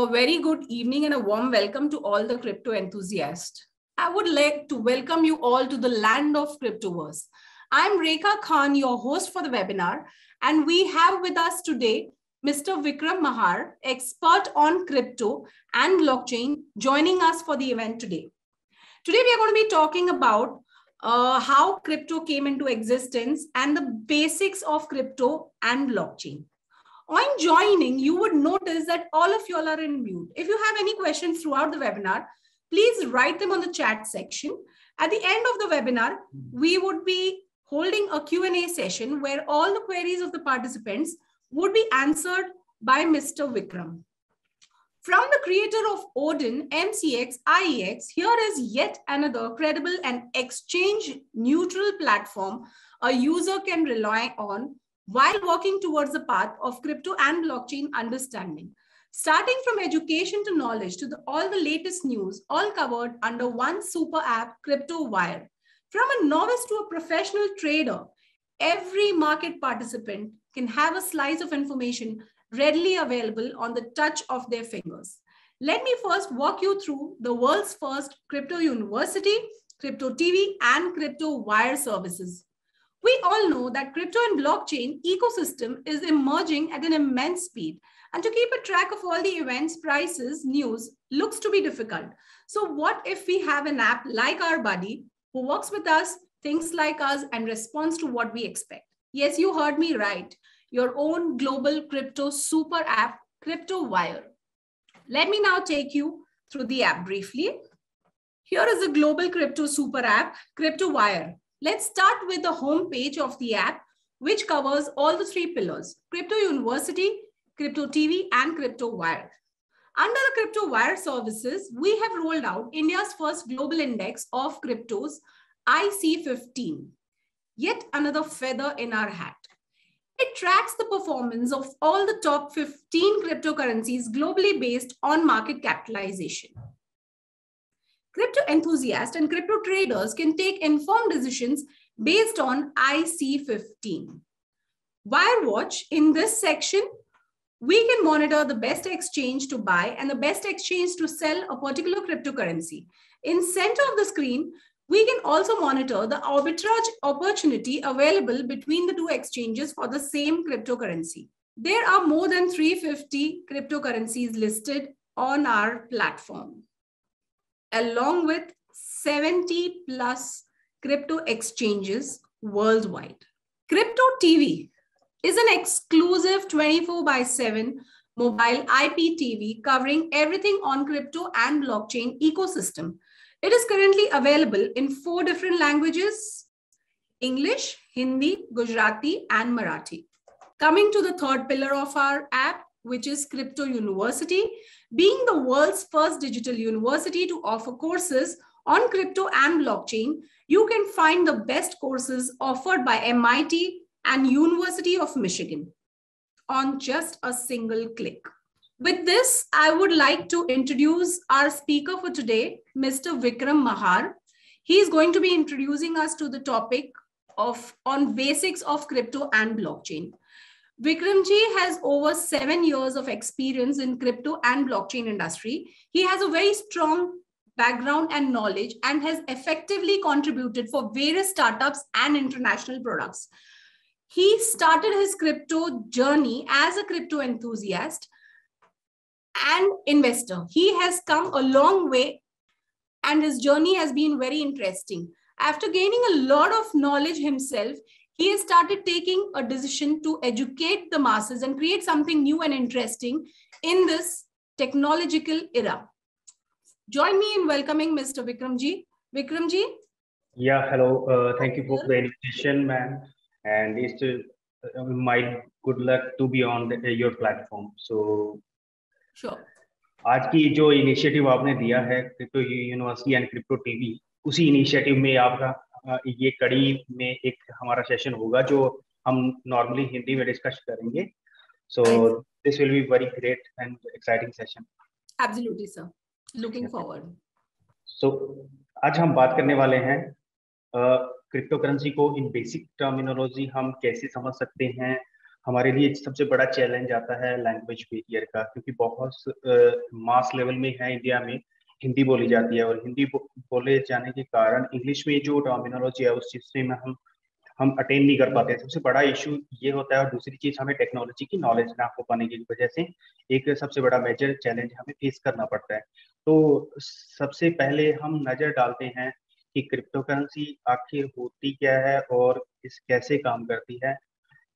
A very good evening and a warm welcome to all the crypto enthusiasts. I would like to welcome you all to the land of Cryptoverse. I'm Rekha Khan, your host for the webinar, and we have with us today Mr. Vikram Mahar, expert on crypto and blockchain, joining us for the event today. Today, we are going to be talking about how crypto came into existence and the basics of crypto and blockchain. On joining, you would notice that all of you all are in mute. If you have any questions throughout the webinar, please write them on the chat section. At the end of the webinar, we would be holding a Q&A session where all the queries of the participants would be answered by Mr. Vikram. From the creator of Odin, MCX, IEX, here is yet another credible and exchange-neutral platform a user can rely on while walking towards the path of crypto and blockchain understanding. Starting from education to knowledge to all the latest news, all covered under one super app, CryptoWire. From a novice to a professional trader, every market participant can have a slice of information readily available on the touch of their fingers. Let me first walk you through the world's first crypto university, Crypto TV, and CryptoWire services. We all know that crypto and blockchain ecosystem is emerging at an immense speed. And to keep a track of all the events, prices, news looks to be difficult. So what if we have an app like our buddy who works with us, thinks like us, and responds to what we expect? Yes, you heard me right. Your own global crypto super app, CryptoWire. Let me now take you through the app briefly. Here is a global crypto super app, CryptoWire. Let's start with the home page of the app, which covers all the three pillars: Crypto University, Crypto TV, and CryptoWire. Under the CryptoWire services, we have rolled out India's first global index of cryptos, IC15. Yet another feather in our hat. It tracks the performance of all the top 15 cryptocurrencies globally based on market capitalization. Crypto enthusiasts and crypto traders can take informed decisions based on IC15. WireWatch, in this section, we can monitor the best exchange to buy and the best exchange to sell a particular cryptocurrency. In center of the screen, we can also monitor the arbitrage opportunity available between the two exchanges for the same cryptocurrency. There are more than 350 cryptocurrencies listed on our platform, along with 70 plus crypto exchanges worldwide. Crypto TV is an exclusive 24/7 mobile IPTV covering everything on crypto and blockchain ecosystem. It is currently available in 4 different languages: English, Hindi, Gujarati, and Marathi. Coming to the third pillar of our app, which is Crypto University, being the world's first digital university to offer courses on crypto and blockchain, you can find the best courses offered by MIT and University of Michigan on just a single click. With this, I would like to introduce our speaker for today, Mr. Vikram Mahar. He is going to be introducing us to the topic on basics of crypto and blockchain. Vikramji has over 7 years of experience in crypto and blockchain industry. He has a very strong background and knowledge and has effectively contributed for various startups and international products. He started his crypto journey as a crypto enthusiast and investor. He has come a long way and his journey has been very interesting. After gaining a lot of knowledge himself, he has started taking a decision to educate the masses and create something new and interesting in this technological era. Join me in welcoming Mr. Vikramji. Vikramji? Yeah, hello. Thank you for the invitation, ma'am. And it's my good luck to be on your platform. So, sure. आज की जो initiative आपने दिया है crypto university and crypto TV, उसी initiative में आपका ये कड़ी में एक हमारा सेशन होगा जो हम नॉर्मली हिंदी में डिस्कस करेंगे. So this will be very great and exciting session. Absolutely, sir. Looking forward. So आज हम बात करने वाले हैं क्रिप्टो करेंसी को इन बेसिक टर्मिनोलॉजी हम कैसे समझ सकते हैं, हमारे लिए सबसे बड़ा चैलेंज आता है लैंग्वेज बैरियर का, क्योंकि बहुत मास लेवल में है इंडिया में हिंदी बोली जाती है, और हिंदी बोले जाने के कारण इंग्लिश में जो टर्मिनोलॉजी है उस चीज से में हम अटेन नहीं कर पाते हैं। सबसे बड़ा इशू ये होता है। और दूसरी चीज, हमें टेक्नोलॉजी की नॉलेज ना हो पाने की वजह से एक सबसे बड़ा मेजर चैलेंज हमें फेस करना पड़ता है। तो सबसे पहले हम नजर डालते हैं कि क्रिप्टो करेंसी आखिर होती क्या है और इस कैसे काम करती है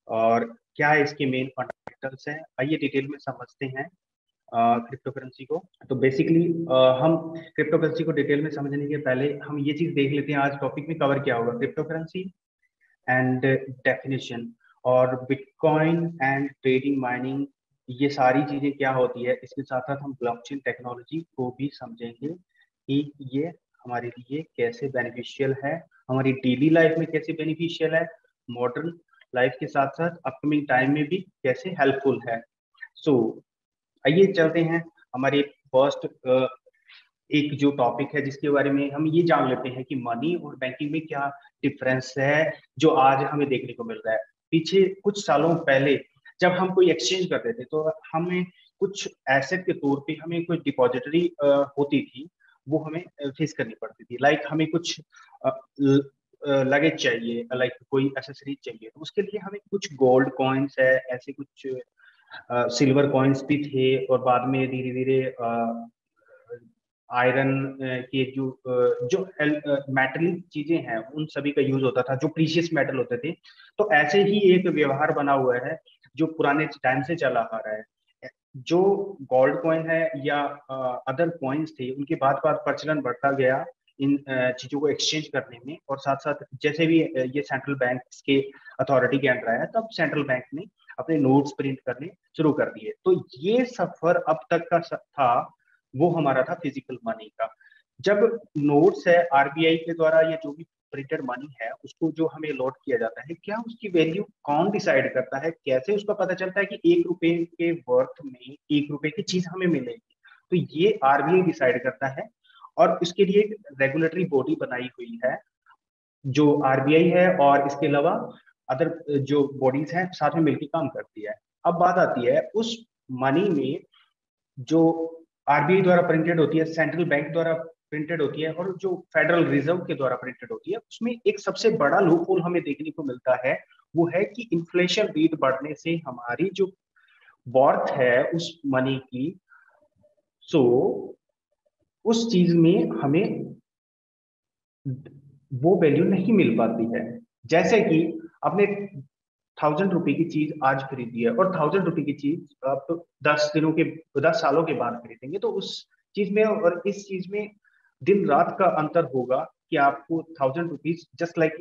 और क्या इसके मेन फंडामेंटल्स हैं। आइए डिटेल में समझते हैं क्रिप्टो करेंसी को। तो बेसिकली हम क्रिप्टो करेंसी को डिटेल में समझने के पहले हम ये चीज देख लेते हैं आज टॉपिक में कवर क्या होगा। क्रिप्टो करेंसी एंड डेफिनेशन, और बिटकॉइन एंड ट्रेडिंग माइनिंग, ये सारी चीजें क्या होती है। इसके साथ साथ हम ब्लॉकचेन टेक्नोलॉजी को भी समझेंगे कि ये हमारे लिए कैसे बेनिफिशियल है, हमारी डेली लाइफ में कैसे बेनिफिशियल है, मॉडर्न लाइफ के साथ साथ अपकमिंग टाइम में भी कैसे हेल्पफुल है। सो आइए चलते हैं हमारे फर्स्ट एक जो टॉपिक है जिसके बारे में हम ये जान लेते हैं कि मनी और बैंकिंग में क्या डिफरेंस है जो आज हमें देखने को मिल रहा है। पीछे कुछ सालों पहले जब हम कोई एक्सचेंज करते थे तो हमें कुछ एसेट के तौर पे हमें कोई डिपॉजिटरी होती थी, वो हमें फेस करनी पड़ती थी। लाइक हमें कुछ लगेज चाहिए, लाइक कोई एसेसरीज चाहिए, तो उसके लिए हमें कुछ गोल्ड कॉइन्स है, ऐसे कुछ सिल्वर कॉइन्स भी थे, और बाद में धीरे धीरे आयरन के जो मेटलिक चीजें हैं उन सभी का यूज होता था, जो प्रीशियस मेटल होते थे। तो ऐसे ही एक व्यवहार बना हुआ है जो पुराने टाइम से चला आ रहा है। जो गोल्ड कॉइन है या अदर कॉइन्स थे, उनके बाद बाद प्रचलन बढ़ता गया इन चीजों को एक्सचेंज करने में। और साथ साथ जैसे भी ये सेंट्रल बैंक के अथॉरिटी के अंडर आया, तब सेंट्रल बैंक ने अपने नोट्स प्रिंट करने शुरू कर दिए। तो ये सफर अब तक का था वो हमारा था फिजिकल मनी का। जब नोट्स है आरबीआई के द्वारा या जो भी प्रिंटेड मनी है उसको जो हमें अलॉट किया जाता है, क्या उसकी वैल्यू कौन डिसाइड करता है, कैसे उसका पता चलता है कि 1 रुपए के वर्थ में 1 रुपए की चीज हमें मिलेगी। तो ये आरबीआई डिसाइड करता है, और इसके लिए एक रेगुलेटरी बॉडी बनाई हुई है जो आरबीआई है, और इसके अलावा अदर जो बॉडीज हैं साथ में मिलकर काम करती है। अब बात आती है उस मनी में जो आरबीआई द्वारा प्रिंटेड होती है, सेंट्रल बैंक द्वारा प्रिंटेड होती है, और जो फेडरल रिजर्व के द्वारा प्रिंटेड होती है, उसमें एक सबसे बड़ा लूप होल हमें देखने को मिलता है। वो है कि इन्फ्लेशन रेट बढ़ने से हमारी जो वर्थ है उस मनी की, सो उस चीज में हमें वो वैल्यू नहीं मिल पाती है। जैसे कि आपने 1000 रुपए की चीज आज खरीदी है, और 1000 रुपए की चीज आप 10 सालों के बाद खरीदेंगे, तो उस चीज में और इस चीज में दिन रात का अंतर होगा कि आपको 1000 rupees just like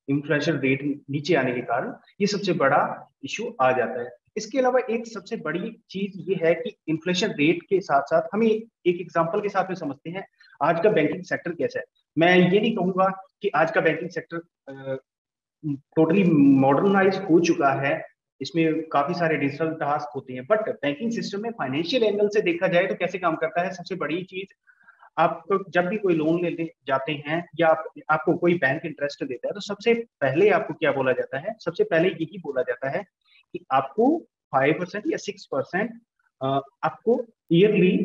inflation rate नीचे आने के कारण ये सबसे बड़ा इशू आ जाता है। इसके अलावा एक सबसे बड़ी चीज ये है कि इन्फ्लेशन रेट के साथ साथ हमें एक एग्जांपल के साथ में समझते हैं आज का बैंकिंग सेक्टर कैसा है। मैं ये नहीं कहूंगा कि आज का बैंकिंग सेक्टर टोटली मॉडर्नाइज हो चुका है, इसमें काफी सारे डिजिटल टास्क होते हैं, बट बैंकिंग सिस्टम में फाइनेंशियल एंगल से देखा जाए तो कैसे काम करता है। सबसे बड़ी चीज, आपको जब भी कोई लोन लेने जाते हैं या आपको कोई बैंक इंटरेस्ट देता है, तो सबसे पहले आपको क्या बोला जाता है, सबसे पहले यही बोला जाता है कि आपको 5% या 6% आपको ईयरली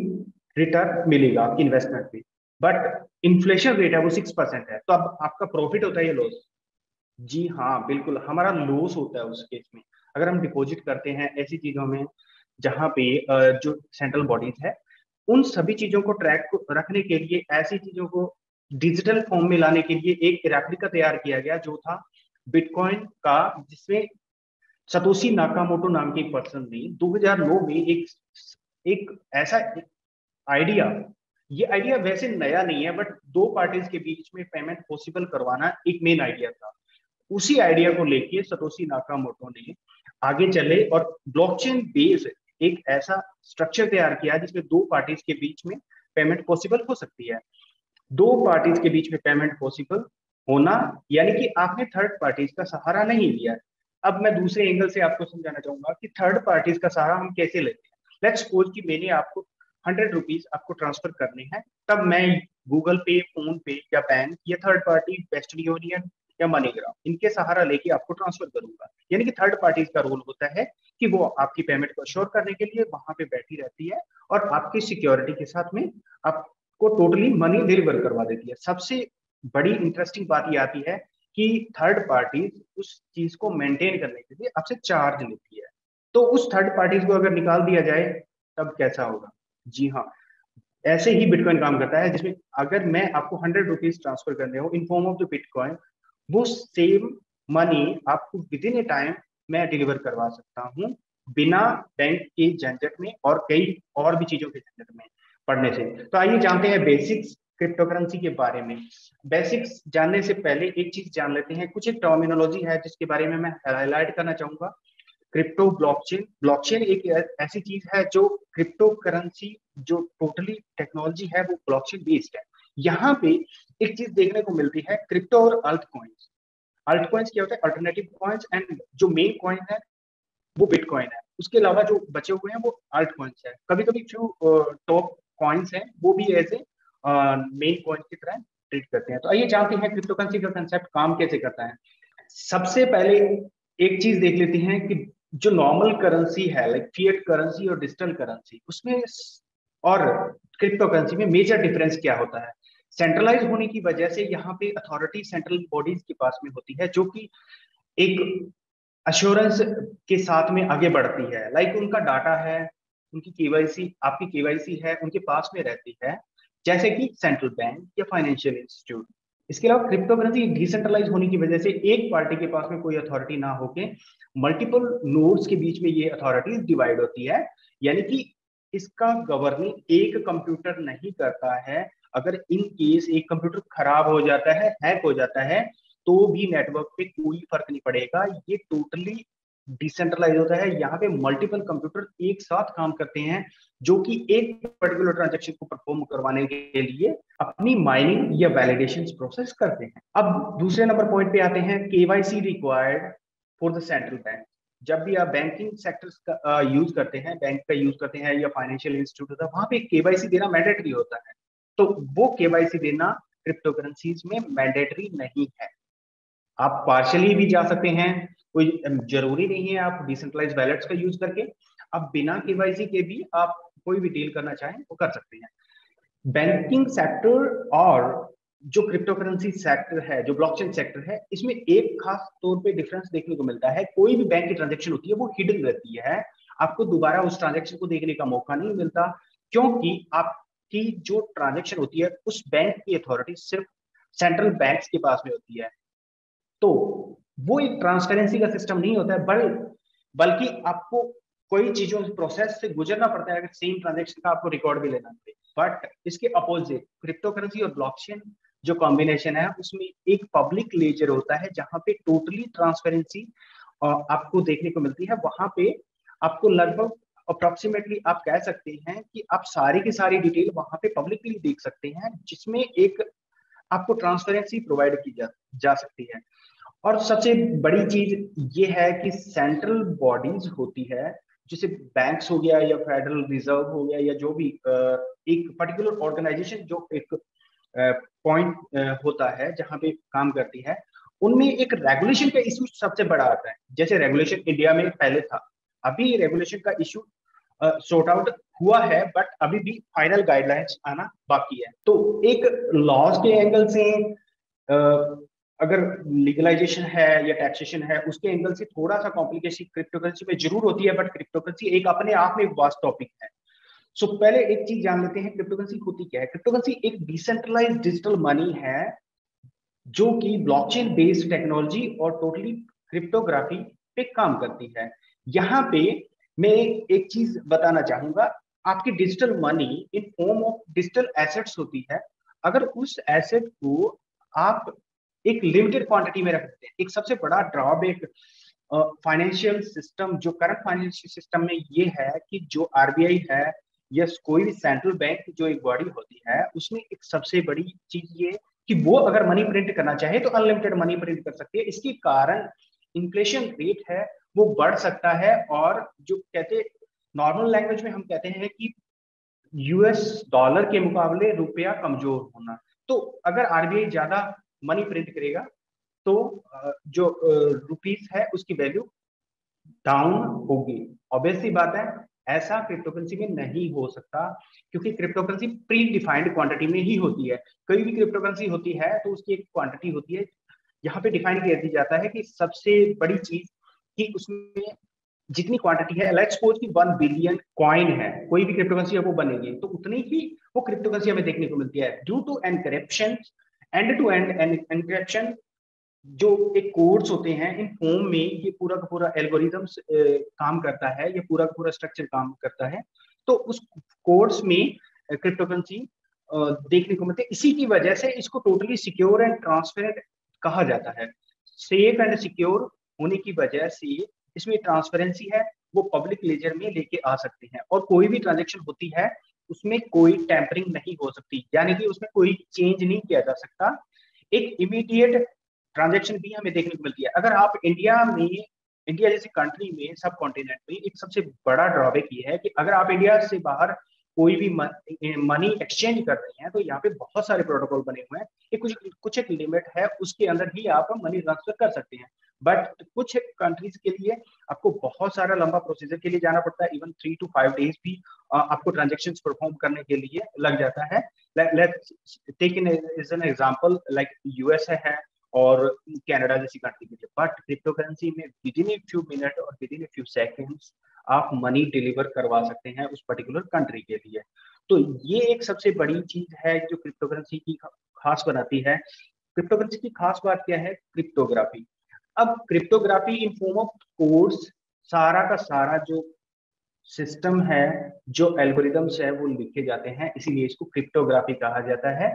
रिटर्न मिलेगा आपकी इन्वेस्टमेंट पे। बट इन्फ्लेशन रेट है वो 6% है, तो अब आपका प्रॉफिट होता है या लॉस? जी हाँ, बिल्कुल हमारा लॉस होता है उस केस में। अगर हम डिपॉजिट करते हैं ऐसी चीजों में जहाँ पे जो सेंट्रल बॉडीज है, उन सभी चीजों को ट्रैक रखने के लिए, ऐसी चीजों को डिजिटल फॉर्म में लाने के लिए एक रेप्लिका तैयार किया गया जो था बिटकॉइन का, जिसमें सतोशी नाकामोटो नाम के एक पर्सन ने 2009 में एक ऐसा आइडिया, ये आइडिया वैसे नया नहीं है, बट दो पार्टीज के बीच में पेमेंट पॉसिबल करवाना एक मेन आइडिया था। उसी आइडिया को लेके सतोशी नाकामोटो ने आगे चले और ब्लॉकचेन बेस्ड एक ऐसा स्ट्रक्चर तैयार किया जिसमें दो पार्टीज के बीच में पेमेंट पॉसिबल हो सकती है। दो पार्टीज के बीच में पेमेंट पॉसिबल होना यानी कि आपने थर्ड पार्टीज का सहारा नहीं लिया। अब मैं दूसरे एंगल से आपको समझाना चाहूंगा कि थर्ड पार्टीज का सहारा हम कैसे लेते हैं। लेट्स सपोज कि मैंने आपको 100 रुपीज आपको ट्रांसफर करने हैं, तब मैं गूगल पे, फोन पे या बैंक या थर्ड पार्टी वेस्टर्न यूनियन या मनीग्राम, इनके सहारा लेके आपको ट्रांसफर करूंगा। यानी कि थर्ड पार्टीज का रोल होता है कि वो आपकी पेमेंट को अश्योर करने के लिए वहां पे बैठी रहती है और आपकी सिक्योरिटी के साथ में आपको टोटली मनी डिलीवर करवा देती है। सबसे बड़ी इंटरेस्टिंग बात ये आती है कि थर्ड पार्टी उस चीज को मेंटेन करने के लिए आपसे चार्ज लेती है। तो उस थर्ड पार्टीज को अगर निकाल दिया जाए तब कैसा होगा? जी हाँ, ऐसे ही बिटकॉइन काम करता है, जिसमें अगर मैं आपको 100 रुपीज ट्रांसफर करने हो in form of the bitcoin, वो सेम मनी आपको विद इन ए टाइम मैं डिलीवर करवा सकता हूँ, बिना बैंक के झंझट में और कई और भी चीजों के झंझट में पड़ने से। तो आइए जानते हैं बेसिक्स क्रिप्टो करेंसी के बारे में। बेसिक्स जानने से पहले एक चीज जान लेते हैं, कुछ एक टर्मिनोलॉजी है जिसके बारे में मैं हाईलाइट करना चाहूंगा। क्रिप्टो ब्लॉकचेन, ब्लॉकचेन एक ऐसी चीज है जो क्रिप्टो करेंसी जो टोटली टेक्नोलॉजी है वो ब्लॉकचेन बेस्ड है। यहाँ पे एक चीज देखने को मिलती है, क्रिप्टो और अल्ट कॉइन्स। अल्ट कॉइन्स क्या होता है? अल्टरनेटिव कॉइन्स, एंड जो मेन कॉइन है वो बिटकॉइन है, उसके अलावा जो बचे हुए हैं वो अल्ट कॉइन्स है। कभी कभी फ्यू टॉप कॉइन्स हैं वो भी ऐसे मेन कॉइन की तरह ट्रीट करते हैं। तो आइए जानते हैं क्रिप्टो करेंसी का कंसेप्ट काम कैसे करता है। सबसे पहले एक चीज देख लेते हैं कि जो नॉर्मल करेंसी है लाइक फिएट करेंसी और डिजिटल करेंसी, उसमें और क्रिप्टो करेंसी में मेजर डिफरेंस क्या होता है। सेंट्रलाइज होने की वजह से यहाँ पे अथॉरिटी सेंट्रल बॉडीज के पास में होती है, जो कि एक अश्योरेंस के साथ में आगे बढ़ती है। लाइक उनका डाटा है, उनकी केवाईसी, आपकी केवाईसी है, उनके पास में रहती है, जैसे कि सेंट्रल बैंक या फाइनेंशियल इंस्टीट्यूट। इसके अलावा क्रिप्टो करेंसी डिसेंट्रलाइज होने की वजह से एक पार्टी के पास में कोई अथॉरिटी ना होके मल्टीपल नोड्स के बीच में ये अथॉरिटीज डिवाइड होती है। यानी कि इसका गवर्निंग एक कंप्यूटर नहीं करता है। अगर इन केस एक कंप्यूटर खराब हो जाता है, हैक हो जाता है, तो भी नेटवर्क पे कोई फर्क नहीं पड़ेगा। ये टोटली डिसेंट्रलाइज होता है। यहाँ पे मल्टीपल कंप्यूटर एक साथ काम करते हैं, जो कि एक पर्टिकुलर ट्रांजैक्शन को परफॉर्म करवाने के लिए अपनी माइनिंग या वैलिडेशन प्रोसेस करते हैं। अब दूसरे नंबर पॉइंट पे आते हैं, KYC required for the central bank. जब भी आप बैंकिंग सेक्टर्स का यूज करते हैं, बैंक का यूज करते हैं या फाइनेंशियल इंस्टीट्यूट होता है, वहां पे केवाईसी देना मैंडेटरी होता है। तो वो केवाईसी देना क्रिप्टो करेंसीज में मैंडेटरी नहीं है। आप पार्शली भी जा सकते हैं, कोई जरूरी नहीं है आप डिसेंट्रलाइज वैलेट्स का यूज करके, आप बिना केवाईसी के भी आप कोई भी डील करना चाहें वो कर सकते हैं। बैंकिंग सेक्टर और जो क्रिप्टो करेंसी सेक्टर है, जो ब्लॉकचेन सेक्टर है, इसमें एक खास तौर पे डिफरेंस देखने को मिलता है। कोई भी बैंक की ट्रांजैक्शन होती है वो हिडन रहती है, आपको दोबारा उस ट्रांजैक्शन को देखने का मौका नहीं मिलता, क्योंकि आपकी जो ट्रांजैक्शन होती है उस बैंक की अथॉरिटी सिर्फ सेंट्रल बैंक्स के पास में होती है। तो वो एक ट्रांसपेरेंसी का सिस्टम नहीं होता है, बल्कि आपको कोई चीजों प्रोसेस से गुजरना पड़ता है अगर सेम ट्रांजैक्शन का आपको रिकॉर्ड भी लेना पड़े। बट इसके अपोजिट क्रिप्टो करेंसी और ब्लॉकचेन जो कॉम्बिनेशन है उसमें एक पब्लिक लेजर होता है, जहां पे टोटली ट्रांसपेरेंसी आपको देखने को मिलती है। वहां पे आपको लगभग अप्रोक्सीमेटली आप कह सकते हैं कि आप सारी की सारी डिटेल वहां पे पब्लिकली देख सकते हैं, जिसमें एक आपको ट्रांसपेरेंसी प्रोवाइड की जा सकती है। और सबसे बड़ी चीज ये है कि सेंट्रल बॉडीज होती है, जैसे बैंक्स हो गया या फेडरल रिजर्व हो गया या जो भी एक पर्टिकुलर ऑर्गेनाइजेशन जो एक पॉइंट होता है जहां पे काम करती है, उनमें एक रेगुलेशन का इशू सबसे बड़ा आता है। जैसे रेगुलेशन इंडिया में पहले था, अभी रेगुलेशन का इशू सॉर्ट आउट हुआ है, बट अभी भी फाइनल गाइडलाइंस आना बाकी है। तो एक लॉज के एंगल से अगर लीगलाइजेशन है या टैक्सेशन है, उसके एंगल से थोड़ा सा कॉम्प्लिकेशन क्रिप्टो करेंसी में जरूर होती है, बट क्रिप्टो करेंसी एक अपने आप में एक वास्ट टॉपिक है। सो पहले एक चीज जान लेते हैं क्रिप्टो करेंसी होती क्या है। क्रिप्टो करेंसी एक डिसेंट्रलाइज्ड डिजिटल मनी है जो कि ब्लॉकचेन बेस्ड टेक्नोलॉजी और टोटली क्रिप्टोग्राफी पे काम करती है। यहाँ पे मैं एक चीज बताना चाहूंगा, आपकी digital money in form of digital assets होती है। अगर उस एसेट को आप एक लिमिटेड क्वांटिटी में रखते हैं, एक सबसे बड़ा ड्रॉबैक फाइनेंशियल सिस्टम, जो करंट फाइनेंशियल सिस्टम में ये है कि जो आरबीआई है या कोई भी सेंट्रल बैंक जो एक बॉडी होती है, उसमें एक सबसे बड़ी चीज ये कि वो अगर मनी प्रिंट करना चाहे तो अनलिमिटेड मनी प्रिंट कर सकती है। इसके कारण इन्फ्लेशन रेट है वो बढ़ सकता है, और जो कहते नॉर्मल लैंग्वेज में हम कहते हैं कि यूएस डॉलर के मुकाबले रुपया कमजोर होना। तो अगर आरबीआई ज्यादा मनी प्रिंट करेगा तो जो रुपीस है उसकी वैल्यू डाउन होगी। ऑब्वियस सी बात है, ऐसा क्रिप्टोकरेंसी में नहीं हो सकता, क्योंकि क्रिप्टोकरेंसी प्री डिफाइंड क्वांटिटी में ही होती है। कोई भी क्रिप्टोकरेंसी होती है तो उसकी एक क्वांटिटी होती है, यहाँ पे डिफाइन कर दिया जाता है कि सबसे बड़ी चीज कि उसमें जितनी क्वांटिटी है, लेट्स सपोज कि 1 बिलियन कॉइन है, कोई भी क्रिप्टोकरेंसी है वो बनेगी, तो उतनी ही वो क्रिप्टोकरेंसी हमें देखने को मिलती है। Due to encryption, end to end encryption, जो एक कोड्स होते हैं इन फॉर्म में, ये पूरा का पूरा एल्गोरिथम्स काम करता है, ये पूरा का पूरा स्ट्रक्चर काम करता है। तो उस कोड्स में क्रिप्टोकरेंसी देखने को मिलते हैं। इसी की वजह से इसको टोटली सिक्योर एंड ट्रांसपेरेंट कहा जाता है। सेफ एंड सिक्योर होने की वजह से इसमें ट्रांसपेरेंसी है, वो पब्लिक लेजर में लेके आ सकते हैं, और कोई भी ट्रांजेक्शन होती है उसमें कोई टैंपरिंग नहीं हो सकती, यानी कि उसमें कोई चेंज नहीं किया जा सकता। एक इमीडिएट ट्रांजेक्शन भी हमें देखने को मिलती है। अगर आप इंडिया जैसे कंट्री में, सब कॉन्टिनेंट में, एक सबसे बड़ा ड्रॉबैक ये है कि अगर आप इंडिया से बाहर कोई भी मनी एक्सचेंज कर रहे हैं तो यहाँ पे बहुत सारे प्रोटोकॉल बने हुए हैं, ये कुछ एक लिमिट है, उसके अंदर ही आप मनी ट्रांसफर कर सकते हैं। बट कुछ कंट्रीज के लिए आपको बहुत सारा लंबा प्रोसीजर के लिए जाना पड़ता है, इवन 3 to 5 डेज भी आपको ट्रांजेक्शन्स परफॉर्म करने के लिए लग जाता है। Let's take an example like USA है और कनाडा जैसी कंट्री के लिए। बट क्रिप्टो करेंसी में within a few minute और within a few seconds आप मनी डिलीवर करवा सकते हैं उस पर्टिकुलर कंट्री के लिए। तो ये एक सबसे बड़ी चीज है जो क्रिप्टो करेंसी की खास बनाती है। क्रिप्टो करेंसी की खास बात क्या है? क्रिप्टोग्राफी। अब cryptography in form of codes, सारा का सारा जो सिस्टम है, जो एल्गोरिदम्स है, वो लिखे जाते हैं, इसीलिए इसको क्रिप्टोग्राफी कहा जाता है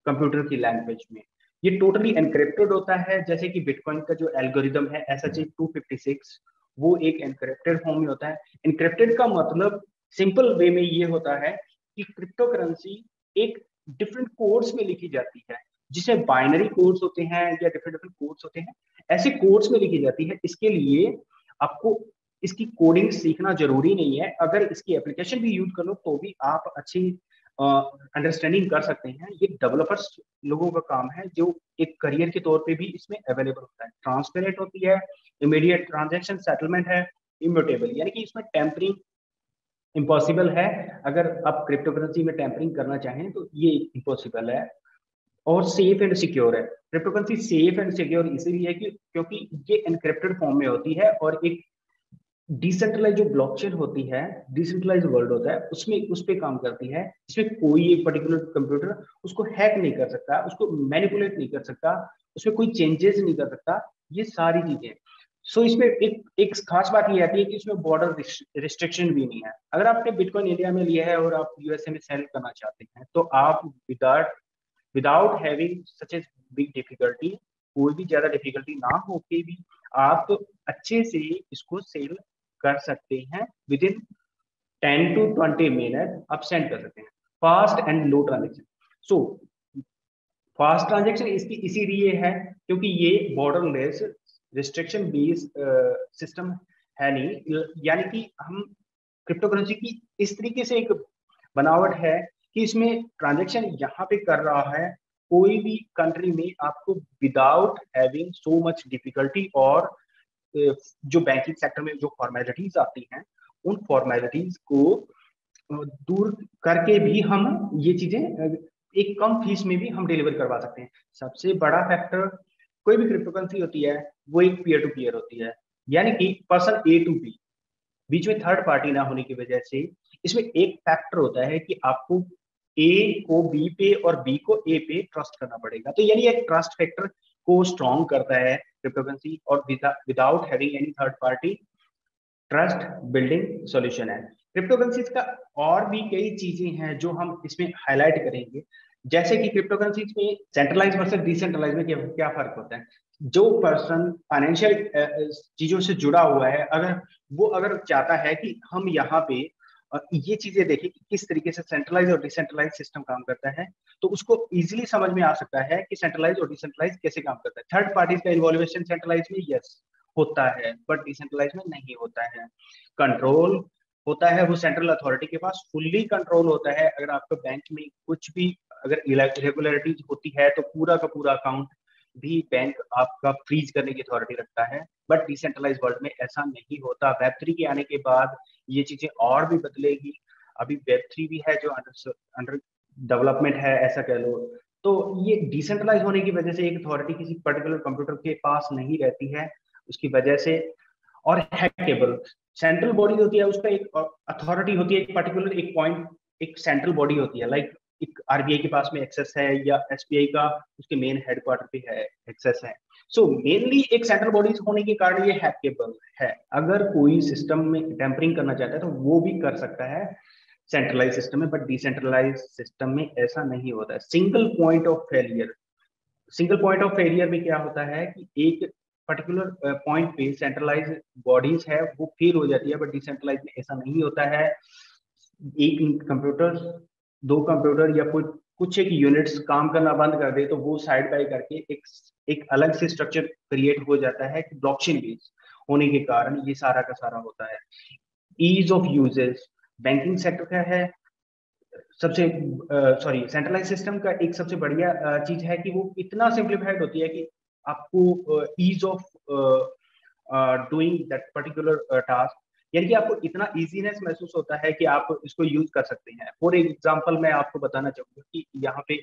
कंप्यूटर की लैंग्वेज में। ये टोटली एनक्रिप्टेड होता है, जैसे कि बिटकॉइन का जो एल्गोरिदम है SHA-256, वो एक एनक्रिप्टेड फॉर्म में होता है। एनक्रिप्टेड का मतलब सिंपल वे में ये होता है कि क्रिप्टो करेंसी एक डिफरेंट कोड्स में लिखी जाती है, जिसमें बाइनरी कोड्स होते हैं या डिफरेंट डिफरेंट कोड्स होते हैं, ऐसे कोड्स में लिखी जाती है। इसके लिए आपको इसकी कोडिंग सीखना जरूरी नहीं है, अगर इसकी एप्लीकेशन भी यूज कर लो तो भी आप अच्छी अंडरस्टैंडिंग कर सकते हैं। ये डेवलपर्स लोगों का काम है, जो एक करियर के तौर पे भी इसमें अवेलेबल होता है। ट्रांसपेरेंट होती है, इमीडिएट ट्रांजैक्शन सेटलमेंट है, इम्यूटेबल, यानी कि इसमें टेम्परिंग इम्पॉसिबल है। अगर आप क्रिप्टो करेंसी में टेम्परिंग करना चाहें तो ये इम्पॉसिबल है। और सेफ एंड सिक्योर है। Crypto currency safe and secure इसीलिए कि क्योंकि ये एनक्रिप्टेड फॉर्म में होती है, और एक डिसेंट्रलाइज जो ब्लॉकचेन होती है, डिसेंट्रलाइज वर्ल्ड होता है, उसमें उस पर काम करती है। इसमें कोई एक पर्टिकुलर कंप्यूटर उसको हैक नहीं कर सकता, उसको मैनिपुलेट नहीं कर सकता, उसमें कोई चेंजेस नहीं कर सकता, ये सारी चीजें। सो इसमें एक खास बात ये आती है कि इसमें बॉर्डर रिस्ट्रिक्शन भी नहीं है। अगर आपने बिटकॉइन इंडिया में लिया है और आप यूएसए में सेल करना चाहते हैं तो आप without having such a big difficulty, कोई भी ज्यादा डिफिकल्टी ना होके भी आप अच्छे से इसको सेल कर सकते हैं। विद इन 10 to 20 मिनट आप सेंड कर सकते हैं। Fast and low transaction. So fast transaction इसकी इसीलिए है क्योंकि ये बॉर्डरलेस रिस्ट्रिक्शन बेस्ड सिस्टम है नहीं, यानी कि हम क्रिप्टो करेंसी की इस तरीके से एक बनावट है कि इसमें ट्रांजेक्शन यहाँ पे कर रहा है कोई भी कंट्री में आपको without having so much difficulty, और जो बैंकिंग सेक्टर में जो फॉर्मेलिटीज आती हैं उन फॉर्मेलिटीज को दूर करके भी हम ये चीजें एक कम फीस में भी हम डिलीवर करवा सकते हैं। सबसे बड़ा फैक्टर कोई भी क्रिप्टो करेंसी होती है वो एक पीयर टू पीयर होती है, यानी कि पर्सन A to B, बीच में थर्ड पार्टी ना होने की वजह से इसमें एक फैक्टर होता है कि आपको A को B पे और B को A पे ट्रस्ट करना पड़ेगा। तो यानी एक ट्रस्ट फैक्टर को स्ट्रॉन्ग करता है क्रिप्टो करेंसी, और without having any third party trust building solution है। क्रिप्टो करेंसीज का और भी कई चीजें हैं जो हम इसमें हाईलाइट करेंगे, जैसे कि क्रिप्टो करेंसीज में सेंट्रलाइज वर्सेस डिसेंट्रलाइज में क्या फर्क होता है। जो पर्सन फाइनेंशियल चीजों से जुड़ा हुआ है, अगर चाहता है कि हम यहाँ पे ये चीजें देखें कि किस तरीके से सेंट्रलाइज और डिसेंट्रलाइज सिस्टम काम करता है, तो उसको इजीली समझ में आ सकता है कि सेंट्रलाइज और डिसेंट्रलाइज कैसे काम करता है। थर्ड पार्टीज का इन्वॉल्वेशन सेंट्रलाइज में यस होता है, बट डिसेंट्रलाइज में नहीं होता है। कंट्रोल होता है वो सेंट्रल अथॉरिटी के पास, फुल्ली कंट्रोल होता है। अगर आपके बैंक में कुछ भी अगर इरेगुलरिटीज होती है तो पूरा का पूरा अकाउंट भी बैंक आपका फ्रीज करने की अथॉरिटी रखता है, बट डिसेंट्रलाइज वर्ल्ड में ऐसा नहीं होता। वेब 3 के आने के बाद ये चीजें और भी बदलेगी। अभी वेब 3 भी है जो अंडर डेवलपमेंट है, ऐसा कह लो। तो ये डिसेंट्रलाइज होने की वजह से एक अथॉरिटी किसी पर्टिकुलर कंप्यूटर के पास नहीं रहती है उसकी वजह से। और हैकेबल सेंट्रल बॉडी होती है, उसका एक अथॉरिटी होती है, एक पर्टिकुलर एक पॉइंट, एक सेंट्रल बॉडी होती है, लाइक एक आरबीआई के पास में एक्सेस है या एसबीआई का उसके मेन हेडक्वार्टर पे है एक्सेस है। सो मेनली एक सेंट्रल बॉडीज होने के कारण ये हैकेबल है। अगर कोई सिस्टम में टेम्परिंग करना चाहता है तो वो भी कर सकता है सेंट्रलाइज सिस्टम में, बट डिसेंट्रलाइज सिस्टम में ऐसा नहीं होता है। Single point of failure, single point of failure में क्या होता है कि एक पर्टिकुलर पॉइंट पे सेंट्रलाइज बॉडीज है वो फेल हो जाती है, बट डिसेंट्रलाइज में ऐसा नहीं होता है। एक कंप्यूटर, दो कंप्यूटर या कुछ एक यूनिट्स काम करना बंद कर दे तो वो साइड बाय करके एक अलग से स्ट्रक्चर क्रिएट हो जाता है कि ब्लॉकचेन बेस्ड होने के कारण ये सारा का सारा होता है। Ease of uses banking sector का है सबसे सेंट्रलाइज सिस्टम का एक सबसे बढ़िया चीज है कि वो इतना सिंप्लीफाइड होती है कि आपको ease of doing that particular task, यानी कि आपको इतना इजीनेस महसूस होता है कि आप इसको यूज कर सकते हैं। फॉर एग्जांपल मैं आपको बताना चाहूंगा कि यहाँ पे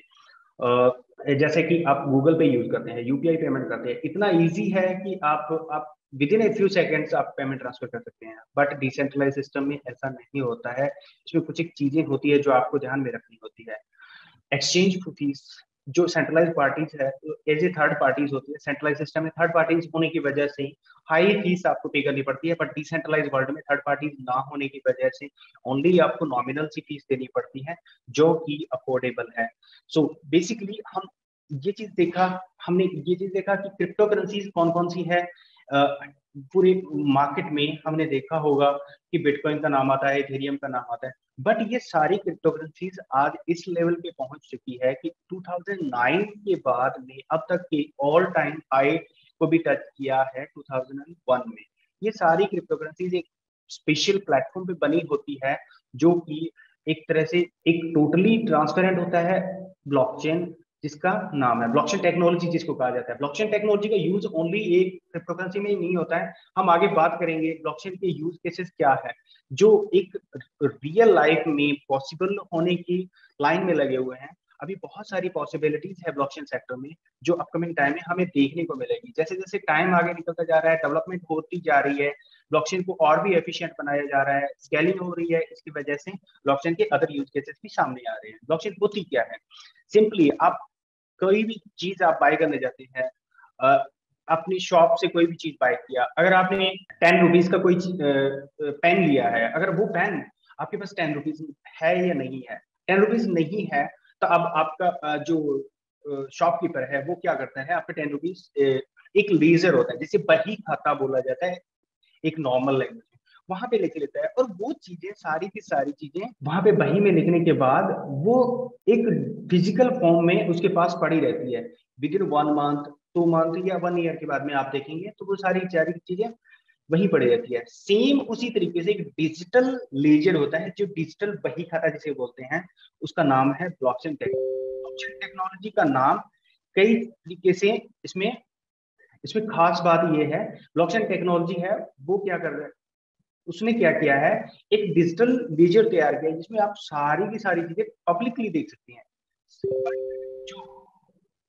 जैसे कि आप गूगल पे यूज करते हैं, यूपीआई पेमेंट करते हैं, इतना इजी है कि आप with in a few seconds आप पेमेंट ट्रांसफर कर सकते हैं। बट डिसेंट्रलाइज सिस्टम में ऐसा नहीं होता है। इसमें कुछ एक चीजें होती है जो आपको ध्यान में रखनी होती है। एक्सचेंज फीस जो सेंट्रलाइज पार्टीज है एज ए थर्ड पार्टीज होती है, सेंट्रलाइज सिस्टम में थर्ड पार्टीज होने की वजह से हाई फीस आपको पे करनी पड़ती है, बट डिसेंट्रलाइज वर्ल्ड में थर्ड पार्टीज ना होने की वजह से ओनली आपको नॉमिनल सी फीस देनी पड़ती है जो कि अफोर्डेबल है। सो बेसिकली हमने ये चीज देखा कि क्रिप्टो करेंसीज कौन कौन सी है पूरे मार्केट में। हमने देखा होगा कि बिटकॉइन का नाम आता है, इथेरियम का नाम आता है, बट ये सारी क्रिप्टो करेंसीज आज इस लेवल पे पहुंच चुकी है कि 2009 के बाद में अब तक के ऑल टाइम हाई को भी टच किया है 2001 में। ये सारी क्रिप्टो करेंसीज एक स्पेशल प्लेटफॉर्म पे बनी होती है जो कि एक तरह से एक टोटली ट्रांसपेरेंट होता है ब्लॉकचेन, जिसका नाम है ब्लॉकचेन टेक्नोलॉजी, जिसको कहा जाता है। ब्लॉकचेन टेक्नोलॉजी का यूज ओनली एक क्रिप्टोकरेंसी में ही नहीं होता है। हम आगे बात करेंगे ब्लॉकचेन के यूज केसेस क्या है जो एक रियल लाइफ में पॉसिबल होने की लाइन में लगे हुए हैं। अभी बहुत सारी पॉसिबिलिटीज है ब्लॉकचेन सेक्टर में जो अपकमिंग टाइम में हमें देखने को मिलेगी। जैसे जैसे टाइम आगे निकलता जा रहा है, डेवलपमेंट होती जा रही है, ब्लॉकचेन को और भी एफिशिएंट बनाया जा रहा है, स्केलिंग हो रही है, इसकी वजह से ब्लॉकचेन के अदर यूज केसेस भी सामने आ रहे हैं। ब्लॉकचेन होती क्या है? सिंपली आप कोई भी चीज आप बाय करने जाते हैं, अपनी शॉप से कोई भी चीज बाय किया, अगर आपने 10 रुपीज का कोई पेन लिया है, अगर वो पेन आपके पास 10 रुपीज है या नहीं है, 10 रुपीज नहीं है, तो अब आपका जो शॉपकीपर है वो क्या करता है, आपका 10 रुपीज एक लेजर होता है जिसे बही खाता बोला जाता है एक नॉर्मल लैंग्वेज में, वहां पे लिख लेता है। और वो चीजें सारी की सारी चीजें वहां पे बही में लिखने के बाद वो एक फिजिकल फॉर्म में उसके पास पड़ी रहती है। विद इन 1 मंथ 2 मंथ या 1 ईयर के बाद में आप देखेंगे तो वो सारी चीजें वही पड़ी रहती है। सेम उसी तरीके से एक डिजिटल लेजर होता है जो डिजिटल बही खाता जिसे बोलते हैं, उसका नाम है ब्लॉकचेन टेक्नोलॉजी। ब्लॉकचेन टेक्नोलॉजी का नाम कई तरीके से इसमें इसमें खास बात ये है, ब्लॉकचेन टेक्नोलॉजी है वो क्या कर रहा है, उसने क्या किया है, एक डिजिटल लेजर तैयार किया है जिसमें आप सारी की सारी चीजें पब्लिकली देख सकते हैं। जो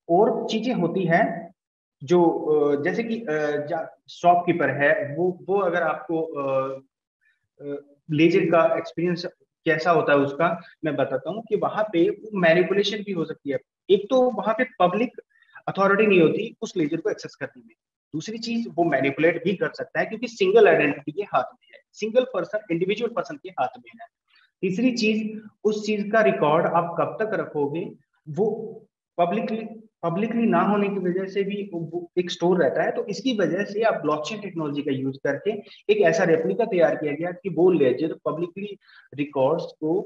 और चीजें होती हैं जो जैसे कि शॉपकीपर है वो अगर आपको लेजर का एक्सपीरियंस कैसा होता है उसका मैं बताता हूँ कि वहां पे मैनिपुलेशन भी हो सकती है। एक तो वहां पे पब्लिक अथॉरिटी नहीं होती उस लेजर को एक्सेस करने में, दूसरी चीज वो मैनिपुलेट भी कर सकता है क्योंकि सिंगल आइडेंटिटी के हाथ में है, सिंगल पर्सन इंडिविजुअल पर्सन के हाथ में है। तीसरी चीज, उस चीज का रिकॉर्ड आप कब तक रखोगे, वो पब्लिकली पब्लिकली ना होने की वजह से भी एक स्टोर रहता है। तो इसकी वजह से आप ब्लॉकचेन टेक्नोलॉजी का यूज करके एक ऐसा रेप्लिका तैयार किया गया कि वो लेजर पब्लिकली रिकॉर्ड्स को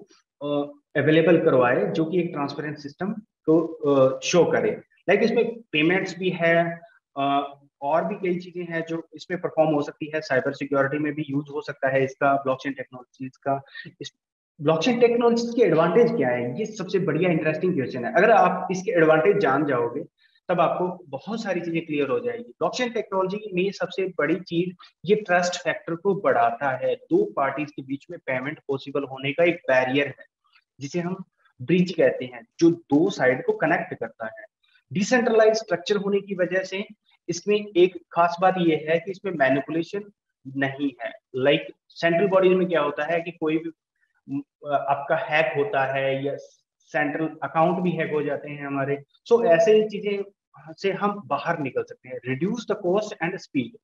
अवेलेबल करवाए जो कि एक ट्रांसपेरेंट सिस्टम को शो करे। लाइक इसमें पेमेंट्स भी है और भी कई चीजें हैं जो इसमें परफॉर्म हो सकती है। साइबर सिक्योरिटी में भी यूज हो सकता है इसका ब्लॉकचेन टेक्नोलॉजीज का। इस ब्लॉकचेन टेक्नोलॉजी के एडवांटेज क्या है, ये सबसे बढ़िया इंटरेस्टिंग क्वेश्चन है। अगर आप इसके एडवांटेज जान जाओगे तब आपको बहुत सारी चीजें क्लियर हो जाएगी। ब्लॉकचेन टेक्नोलॉजी में सबसे बड़ी चीज ये ट्रस्ट फैक्टर को बढ़ाता है। दो पार्टीज के बीच में पेमेंट पॉसिबल होने का एक बैरियर है जिसे हम ब्रिज कहते हैं, जो दो साइड को कनेक्ट करता है। डिसेंट्रलाइज स्ट्रक्चर होने की वजह से इसमें एक खास बात यह है कि इसमें मैनिपुलेशन नहीं है। लाइक सेंट्रल बॉडी में क्या होता है कि कोई भी आपका हैक होता है या सेंट्रल अकाउंट भी हैक हो जाते हैं हमारे। सो ऐसे चीजें से हम बाहर निकल सकते हैं। Reduce the cost and speed,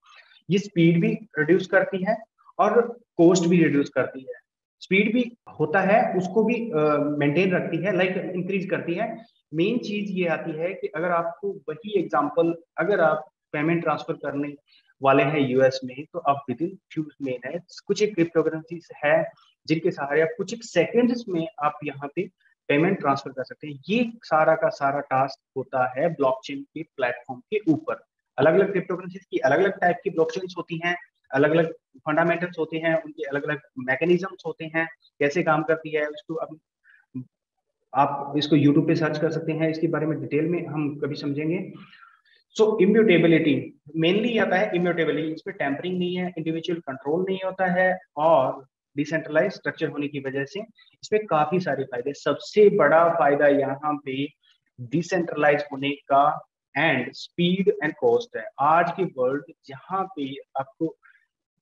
ये स्पीड भी रिड्यूस करती है और कॉस्ट भी रिड्यूस करती है। स्पीड भी होता है उसको भी मेंटेन रखती है, लाइक इंक्रीज करती है। मेन चीज ये आती है कि अगर आपको वही एग्जांपल, अगर आप पेमेंट ट्रांसफर करने वाले हैं यूएस में, तो आप विद इन फ्यू मिनट्स कुछ एक क्रिप्टोकरेंसी है जिनके सहारे आप कुछ एक सेकंड्स में आप यहाँ पे पेमेंट ट्रांसफर कर सकते हैं। ये सारा का सारा टास्क होता है ब्लॉकचेन के प्लेटफॉर्म के ऊपर। अलग अलग क्रिप्टोकरेंसीज की अलग अलग टाइप की ब्लॉकचेन्स होती हैं, अलग अलग फंडामेंटल्स होते हैं, उनके अलग अलग मैकेनिज्म्स होते हैं, कैसे काम करती है उसको अब आप इसको यूट्यूब पे सर्च कर सकते हैं, इसके बारे में डिटेल में हम कभी समझेंगे। सो इम्यूटेबिलिटी मेनली आता है, इम्यूटेबिलिटी इसमें टेम्परिंग नहीं है, इंडिविजुअल कंट्रोल नहीं होता है, और डिसेंट्रलाइज स्ट्रक्चर होने की वजह से इसमें काफी सारे फायदे। सबसे बड़ा फायदा यहाँ पे डिसेंट्रलाइज होने का एंड स्पीड एंड कॉस्ट है। आज के वर्ल्ड जहाँ पे आपको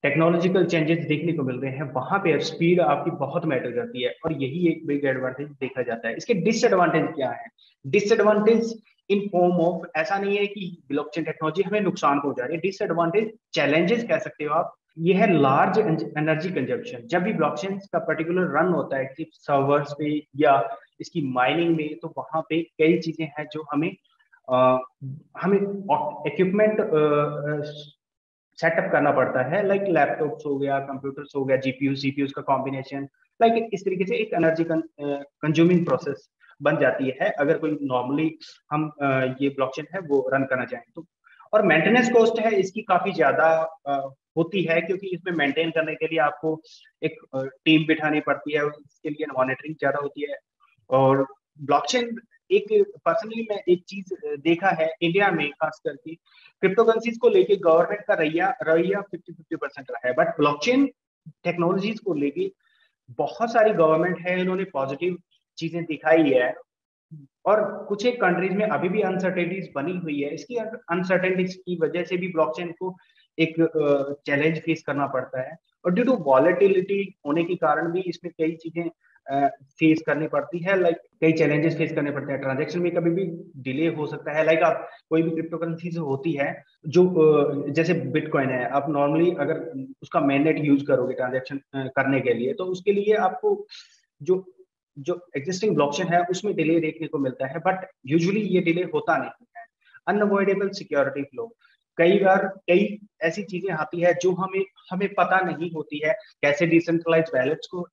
टेक्नोलॉजिकल चेंजेस देखने को मिल रहे हैं, वहां पे स्पीड आपकी बहुत मैटर करती है, और यही एक बिग एडवांटेज देखा जाता है। इसके डिसएडवांटेज क्या है? डिसएडवांटेज इन फॉर्म ऑफ, ऐसा नहीं है कि ब्लॉकचेन टेक्नोलॉजी हमें नुकसान पहुंचा रही है, डिसएडवांटेज चैलेंजेस कह सकते हो आप। ये है लार्ज एनर्जी कंजप्शन। जब भी ब्लॉकचेन का पर्टिकुलर रन होता है किसी सर्वर्स पे या इसकी माइनिंग में, तो वहां पे कई चीजें हैं जो हमें इक्विपमेंट सेटअप करना पड़ता है, लाइक लैपटॉप्स हो गया, कंप्यूटर्स हो गया, जीपीयू सीपीयू का कॉम्बिनेशन, लाइक इस तरीके से एक एनर्जी कंज्यूमिंग प्रोसेस बन जाती है अगर कोई नॉर्मली हम ये ब्लॉकचेन है वो रन करना चाहें तो। और मेंटेनेंस कॉस्ट है इसकी काफी ज्यादा होती है, क्योंकि इसमें मेंटेन करने के लिए आपको एक टीम बिठानी पड़ती है, इसके लिए मॉनिटरिंग ज्यादा होती है। और ब्लॉकचेन एक पर्सनली मैं एक चीज देखा है इंडिया में खास करके, क्रिप्टोकरेंसीज को लेके गवर्नमेंट का रवैया 50-50% रहा है, बट ब्लॉकचेन टेक्नोलॉजीज को लेके बहुत सारी गवर्नमेंट है, इन्होंने पॉजिटिव चीजें दिखाई है, और कुछ एक कंट्रीज में अभी भी अनसर्टेनिटीज बनी हुई है। इसकी अनसर्टेनिटीज की वजह से भी ब्लॉकचेन को एक चैलेंज फेस करना पड़ता है, और ड्यू टू वॉलेटिलिटी होने के कारण भी इसमें कई चीजें फेस करनी पड़ती है, लाइक कई चैलेंजेस फेस करने पड़ते हैं। ट्रांजैक्शन में कभी भी डिले हो सकता है, लाइक आप कोई भी क्रिप्टोकरेंसी होती है जो जैसे बिटकॉइन है, आप नॉर्मली अगर उसका मेननेट यूज करोगे ट्रांजैक्शन करने के लिए, तो उसके लिए आपको जो जो एग्जिस्टिंग ब्लॉकचेन है उसमें डिले देखने को मिलता है, बट यूजुअली ये डिले होता नहीं है। अनअवॉइडेबल सिक्योरिटी फ्लो, कई बार कई ऐसी चीजें आती है जो हमें पता नहीं होती है, कैसे डिसेंट्रलाइज वैलेट्स को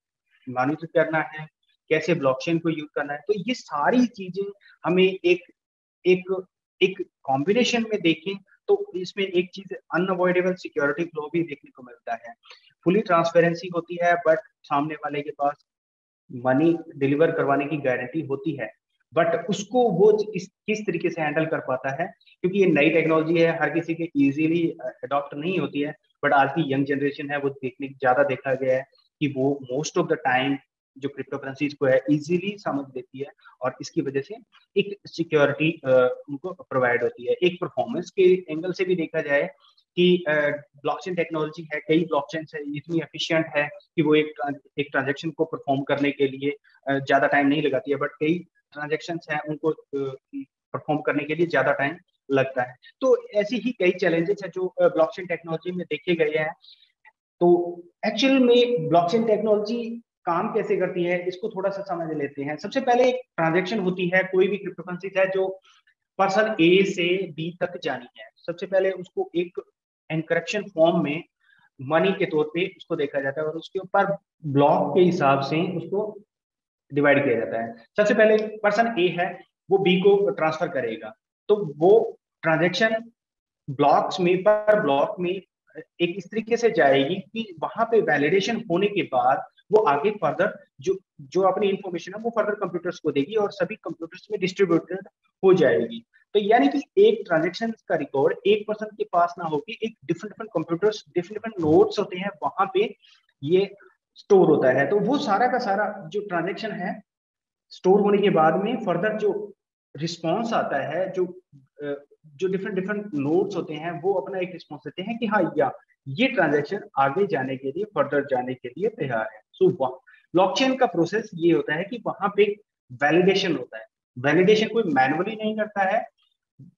मॉनिटर करना है, कैसे ब्लॉकचेन को यूज करना है। तो ये सारी चीजें हमें एक एक एक कॉम्बिनेशन में देखें तो इसमें एक चीज अनअवॉइडेबल सिक्योरिटी फ्लो भी देखने को मिलता है। फुली ट्रांसपेरेंसी होती है, बट सामने वाले के पास मनी डिलीवर करवाने की गारंटी होती है, बट उसको वो किस तरीके से हैंडल कर पाता है, क्योंकि ये नई टेक्नोलॉजी है, हर किसी के इजीली अडॉप्ट नहीं होती है। बट आज की यंग जनरेशन है, वो ज्यादा देखा गया है कि वो मोस्ट ऑफ द टाइम जो क्रिप्टोकरेंसीज को है इजीली समझ लेती है, और इसकी वजह से एक सिक्योरिटी उनको प्रोवाइड होती है। एक परफॉर्मेंस के एंगल से भी देखा जाए कि ब्लॉकचेन टेक्नोलॉजी है, कई ब्लॉकचेन है इतनी एफिशिएंट है कि वो एक ट्रांजेक्शन को परफॉर्म करने के लिए ज्यादा टाइम नहीं लगाती है, बट कई ट्रांजेक्शन है उनको परफॉर्म करने के लिए ज्यादा टाइम लगता है। तो ऐसी ही कई चैलेंजेस है जो ब्लॉकचेन टेक्नोलॉजी में देखे गए हैं। तो एक्चुअल में ब्लॉकचेन टेक्नोलॉजी काम कैसे करती है इसको थोड़ा सा समझ लेते हैं। सबसे पहले एक ट्रांजेक्शन होती है, कोई भी क्रिप्टोकरेंसी है जो पर्सन ए से बी तक जानी है, सबसे पहले उसको एक एनक्रिप्शन फॉर्म में मनी के तौर पे उसको देखा जाता है, और उसके ऊपर ब्लॉक के हिसाब से उसको डिवाइड किया जाता है। सबसे पहले पर्सन ए है, वो बी को ट्रांसफर करेगा, तो वो ट्रांजेक्शन ब्लॉक्स में पर ब्लॉक में एक इस तरीके से जाएगी कि वहां पे वैलिडेशन होने के बाद वो आगे फर्दर जो अपनी इंफॉर्मेशन है वो फर्दर कंप्यूटर्स को देगी, और सभी कंप्यूटर्स में डिस्ट्रीब्यूटेड हो जाएगी। तो यानी कि एक ट्रांजेक्शन का रिकॉर्ड एक पर्सन के पास ना होकर एक different different computers, different different nodes होते हैं, वहां पे ये स्टोर होता है। तो वो सारा का सारा जो ट्रांजेक्शन है स्टोर होने के बाद में फर्दर जो रिस्पॉन्स आता है, जो डिफरेंट डिफरेंट नोड्स होते हैं वो अपना एक रिस्पॉन्स देते हैं कि हाँ या ये ट्रांजेक्शन आगे जाने के लिए, फर्दर जाने के लिए तैयार है। सो ब्लॉकचेन का प्रोसेस ये होता है कि वहां पे वैलिडेशन होता है। वैलिडेशन कोई मैनुअली नहीं करता है,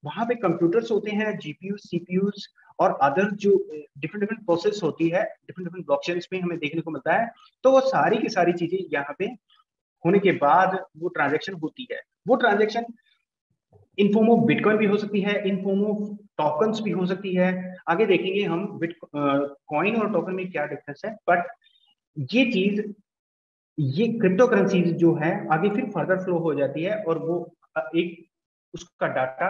वहां पे कंप्यूटर्स होते हैं, जीपीयू, सीपीयूज और अदर जो डिफरेंट डिफरेंट प्रोसेस होती है डिफरेंट डिफरेंट ब्लॉकचेन्स में हमें देखने को मिलता है। तो वो सारी की सारी चीजें यहाँ पे होने के बाद वो ट्रांजेक्शन होती है। वो transaction in form of bitcoin भी हो सकती है, इन फॉर्म ऑफ टोकन्स भी हो सकती है। आगे देखेंगे हम कॉइन और टोकन में क्या डिफरेंस है। बट ये चीज, ये क्रिप्टो करेंसीज जो है आगे फिर फर्दर फ्लो हो जाती है और वो एक उसका data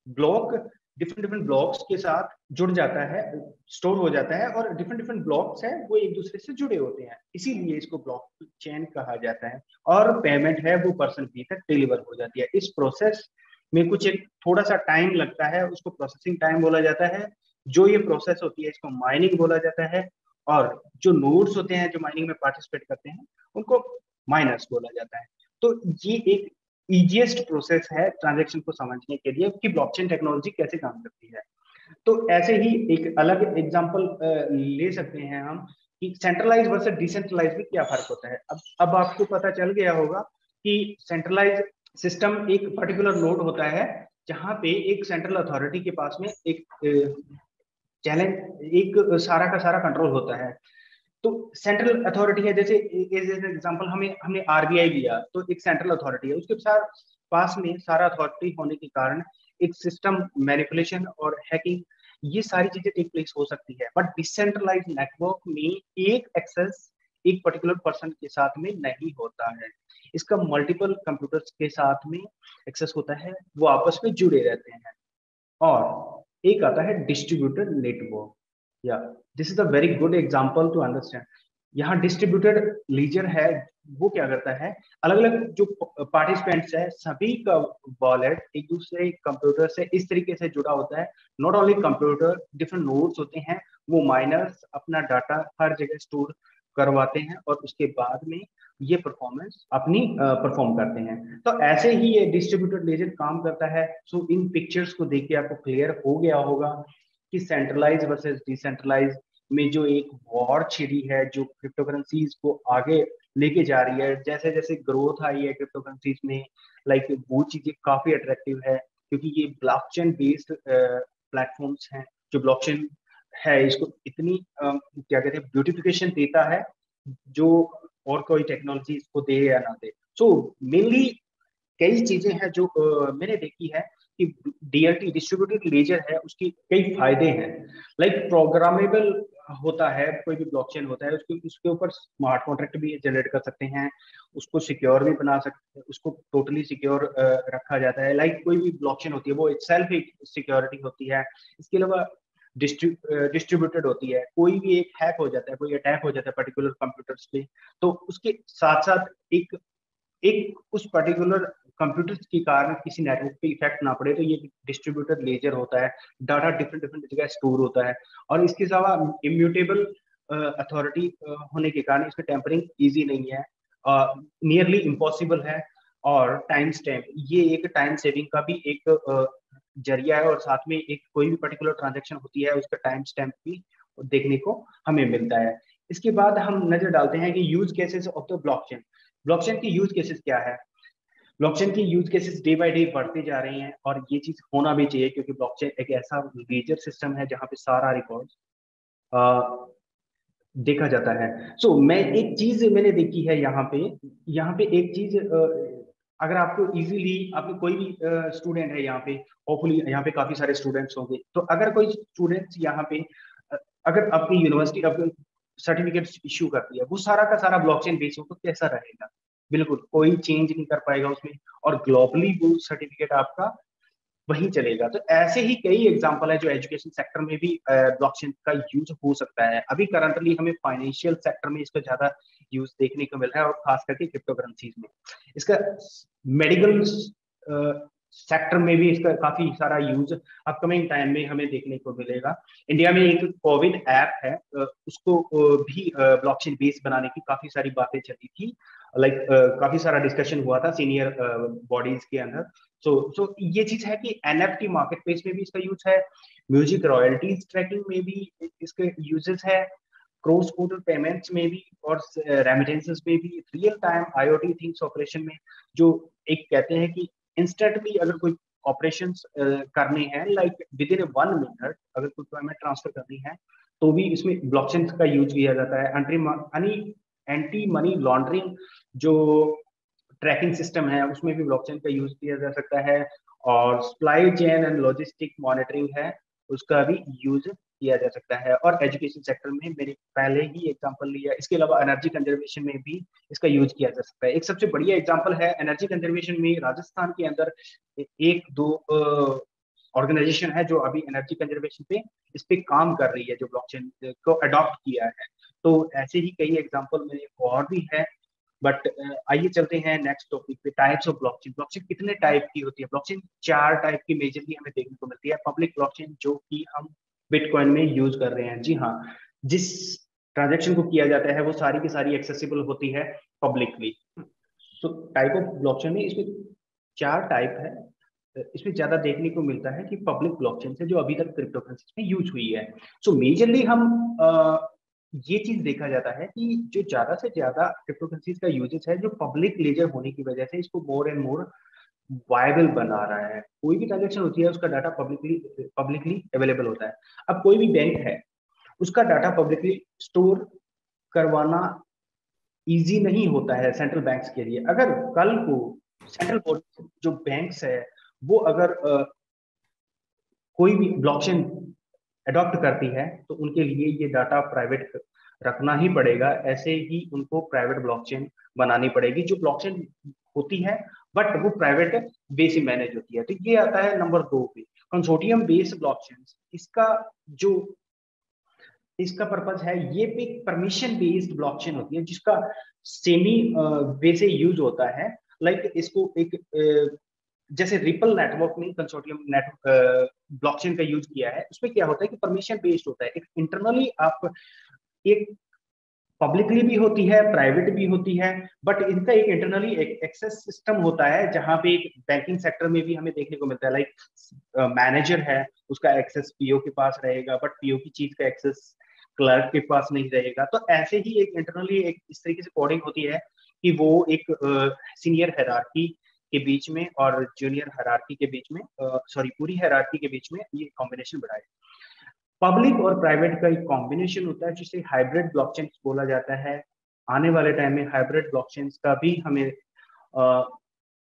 block different different blocks के साथ जुड़ जाता है, स्टोर हो जाता है, और डिफरेंट डिफरेंट ब्लॉक्स है वो एक दूसरे से जुड़े होते हैं, इसीलिए इसको ब्लॉक चेन कहा जाता है। और पेमेंट है वो पर्सन बी तक डिलीवर हो जाती है। इस प्रोसेस में कुछ एक थोड़ा सा टाइम लगता है, उसको प्रोसेसिंग टाइम बोला जाता है। जो ये प्रोसेस होती है इसको माइनिंग बोला जाता है, और जो नोड्स होते हैं जो माइनिंग में पार्टिसिपेट करते हैं उनको माइनर्स बोला जाता है। तो ये एक इजीएस्ट प्रोसेस है ट्रांजैक्शन को समझने के लिए कि ब्लॉकचेन टेक्नोलॉजी कैसे काम करती है। तो ऐसे ही एक अलग एग्जांपल ले सकते हैं हम कि सेंट्रलाइज वर्सेस डिसेंट्रलाइज में क्या फर्क होता है। अब आपको पता चल गया होगा कि सेंट्रलाइज सिस्टम एक पर्टिकुलर नोड होता है जहां पे एक सेंट्रल अथॉरिटी के पास में एक चैलेंज, एक सारा का सारा कंट्रोल होता है। तो सेंट्रल अथॉरिटी है, जैसे एग्जांपल हमने आरबीआई लिया, तो एक सेंट्रल अथॉरिटी है, उसके पास में सारा अथॉरिटी होने के कारण एक सिस्टम मैनिपुलेशन और हैकिंग ये सारी चीजें टेक प्लेस हो सकती है। बट डिसेंट्रलाइज नेटवर्क में एक एक्सेस एक पर्टिकुलर पर्सन के साथ में नहीं होता है, इसका मल्टीपल कंप्यूटर्स के साथ में एक्सेस होता है, वो आपस में जुड़े रहते हैं। और एक आता है डिस्ट्रीब्यूटेड नेटवर्क, या this is a very good example to understand. यहाँ डिस्ट्रीब्यूटेड लीजर है, वो क्या करता है, अलग अलग जो पार्टिसिपेंट्स है सभी का वॉलेट एक दूसरे कंप्यूटर से इस तरीके से जुड़ा होता है। Not only computer, different nodes होते हैं, वो माइनर्स अपना डाटा हर जगह स्टोर करवाते हैं और उसके बाद में ये परफॉर्मेंस अपनी परफॉर्म करते हैं। तो ऐसे ही ये डिस्ट्रीब्यूटेड लेजर काम करता है। सो इन पिक्चर्स को देख के आपको क्लियर हो गया होगा कि सेंट्रलाइज वर्सेस डिसेंट्रलाइज में जो एक वॉर छिड़ी है जो क्रिप्टो करेंसीज को आगे लेके जा रही है। जैसे जैसे ग्रोथ आई है क्रिप्टो करेंसीज में, लाइक वो चीजें काफी अट्रैक्टिव है क्योंकि ये ब्लॉकचेन बेस्ड प्लेटफॉर्म्स हैं। जो ब्लॉकचेन है इसको इतनी क्या कहते हैं ब्यूटिफिकेशन देता है जो और कोई टेक्नोलॉजी इसको दे या ना दे। सो मेनली कई चीजें हैं जो मैंने देखी है कि डीएलटी डिस्ट्रीब्यूटेड लेजर है उसके कई फायदे हैं। लाइक प्रोग्रामेबल होता है, कोई भी ब्लॉकचेन होता है उसके ऊपर स्मार्ट कॉन्ट्रैक्ट भी जनरेट कर सकते हैं, उसको सिक्योर भी बना सकते हैं, उसको टोटली सिक्योर रखा जाता है। लाइक कोई भी ब्लॉकचेन होती है वो इटसेल्फ एक सिक्योरिटी होती है। इसके अलावा डिस्ट्रीब्यूटेड होती है, कोई भी एक हैक हो जाता है, कोई अटैक हो जाता है पर्टिकुलर कंप्यूटर्स पे, तो उसके साथ साथ एक एक उस पर्टिकुलर कंप्यूटर के कारण किसी नेटवर्क पे इफेक्ट ना पड़े, तो ये डिस्ट्रीब्यूटेड लेजर होता है। डाटा डिफरेंट डिफरेंट जगह स्टोर होता है और इसके अलावा इम्यूटेबल अथॉरिटी होने के कारण इसमें टेम्परिंग इजी नहीं है, नियरली इम्पॉसिबल है। और टाइम स्टैम्प, ये एक टाइम सेविंग का भी एक जरिया है, और साथ में एक कोई भी पर्टिकुलर ट्रांजेक्शन होती है उसका टाइम स्टैम्प भी देखने को हमें मिलता है। इसके बाद हम नजर डालते हैं कि use cases of the blockchain. Blockchain की यूज केसेस क्या है। ब्लॉकचेन की use cases day by day बढ़ते जा रही हैं और ये चीज होना भी चाहिए क्योंकि ब्लॉकचेन एक ऐसा मेजर सिस्टम है जहां पे सारा रिकॉर्ड देखा जाता है। सो मैं एक चीज मैंने देखी है यहाँ पे एक चीज, अगर आपको इजीली आपके कोई भी स्टूडेंट है यहाँ पे, होपफुली यहाँ पे काफी सारे स्टूडेंट्स होंगे, तो अगर कोई स्टूडेंट्स यहाँ पे अगर अपनी यूनिवर्सिटी अपने सर्टिफिकेट इश्यू करती है वो सारा का सारा ब्लॉकचेन बेस्ड हो तो कैसा रहेगा, बिल्कुल कोई चेंज नहीं कर पाएगा उसमें, और ग्लोबली वो सर्टिफिकेट आपका वहीं चलेगा। तो ऐसे ही कई एग्जांपल है जो एजुकेशन सेक्टर में भी ब्लॉकचेन का यूज हो सकता है। अभी करंटली हमें फाइनेंशियल सेक्टर में इसका ज्यादा यूज देखने को मिल रहा है और खास करके क्रिप्टो करेंसीज में इसका। मेडिकल सेक्टर में भी इसका काफी सारा यूज अपकमिंग टाइम में हमें देखने को मिलेगा। इंडिया में एक कोविड ऐप है, उसको भी ब्लॉकचेन बेस्ड बनाने की काफी सारी बातें चली थी, लाइक काफी सारा डिस्कशन हुआ था सीनियर बॉडीज के अंदर। सो ये चीज है कि एनएफटी मार्केट प्लेस में भी इसका यूज है, म्यूजिक रॉयल्टीज ट्रैकिंग में भी इसके यूजेस है, क्रॉस बॉर्डर पेमेंट्स में भी, और रेमिटेंसेस में भी, real time IoT things operation में, जो एक कहते हैं कि इंस्टेंटली अगर कोई ऑपरेशन करने हैं, लाइक विद इन 1 मिनट अगर कोई पेमेंट ट्रांसफर करनी है तो भी इसमें ब्लॉकचेन का यूज किया जाता है। एंटी मनी लॉन्ड्रिंग जो ट्रैकिंग सिस्टम है उसमें भी ब्लॉकचेन का यूज किया जा सकता है, और supply chain and logistic monitoring है उसका भी यूज किया जा सकता है, और एजुकेशन सेक्टर में मैंने पहले ही एग्जांपल लिया। इसके अलावा एनर्जी कंजर्वेशन में भी इसका यूज किया जा सकता है। एक सबसे बढ़िया एग्जांपल है एनर्जी कंजर्वेशन में, राजस्थान के अंदर एक दो ऑर्गेनाइजेशन है जो अभी एनर्जी कंजर्वेशन पे इस पे काम कर रही है, जो ब्लॉकचेन को अडॉप्ट किया है। तो ऐसे ही कई एग्जांपल मेरे और भी है, बट आइए चलते हैं नेक्स्ट टॉपिक पे, टाइप्स ऑफ ब्लॉकचेन। ब्लॉकचेन कितने टाइप की होती है? ब्लॉकचेन 4 टाइप की मेजरली हमें देखने को मिलती है। पब्लिक ब्लॉकचेन जो कि हम बिटकॉइन में यूज कर रहे हैं, जी हाँ, जिस ट्रांजेक्शन को किया जाता है वो सारी की सारी एक्सेसिबल होती है पब्लिकली। तो टाइप ऑफ ब्लॉकचेन में इसमें 4 टाइप है। इसमें ज्यादा देखने को मिलता है कि पब्लिक ब्लॉकचेन से जो अभी तक क्रिप्टो करेंसी में यूज हुई है। सो मेजरली हम ये चीज देखा जाता है कि जो ज्यादा से ज्यादा क्रिप्टो करेंसीज का यूजेस है, जो पब्लिक लेजर होने की वजह से इसको मोर एंड मोर वायबल बना रहा है। कोई भी ट्रांजेक्शन होती है उसका डाटा पब्लिकली अवेलेबल होता है। अब कोई भी बैंक है, उसका डाटा पब्लिकली स्टोर करवाना इजी नहीं होता है सेंट्रल बैंक्स के लिए। अगर कल को सेंट्रल बोर्ड जो बैंक्स है वो अगर कोई भी ब्लॉकचेन अडॉप्ट करती है तो उनके लिए ये डाटा प्राइवेट रखना ही पड़ेगा। ऐसे ही उनको प्राइवेट ब्लॉकचेन बनानी पड़ेगी, जो ब्लॉकचेन होती है बट वो प्राइवेट वे से मैनेज होती है। तो ये आता है नंबर 2 पे, कंसोर्टियम बेस्ड ब्लॉकचेन। इसका पर्पज है, ये एक परमिशन बेस्ड ब्लॉकचेन होती है जिसका सेमी वे से यूज होता है। लाइक इसको एक जैसे रिपल नेटवर्क में कंसोर्टियम ब्लॉकचेन का यूज किया है, उसमें क्या होता है कि परमिशन बेस्ड होता है। एक इंटरनली आप एक पब्लिकली भी होती है, प्राइवेट भी होती है, बट इनका एक इंटरनली एक्सेस सिस्टम होता है जहां पे एक बैंकिंग सेक्टर में भी हमें देखने को मिलता है। लाइक मैनेजर है, उसका एक्सेस पीओ के पास रहेगा, बट पीओ की चीज का एक्सेस क्लर्क के पास नहीं रहेगा। तो ऐसे ही एक इंटरनली एक इस तरीके से कोडिंग होती है कि वो एक सीनियर हायरार्की के बीच में और जूनियर हायरार्की के बीच में, सॉरी पूरी हायरार्की के बीच में ये कॉम्बिनेशन बनाए। पब्लिक और प्राइवेट का एक कॉम्बिनेशन होता है जिसे हाइब्रिड ब्लॉकचेन बोला जाता है। आने वाले टाइम में हाइब्रिड ब्लॉकचेन का भी हमें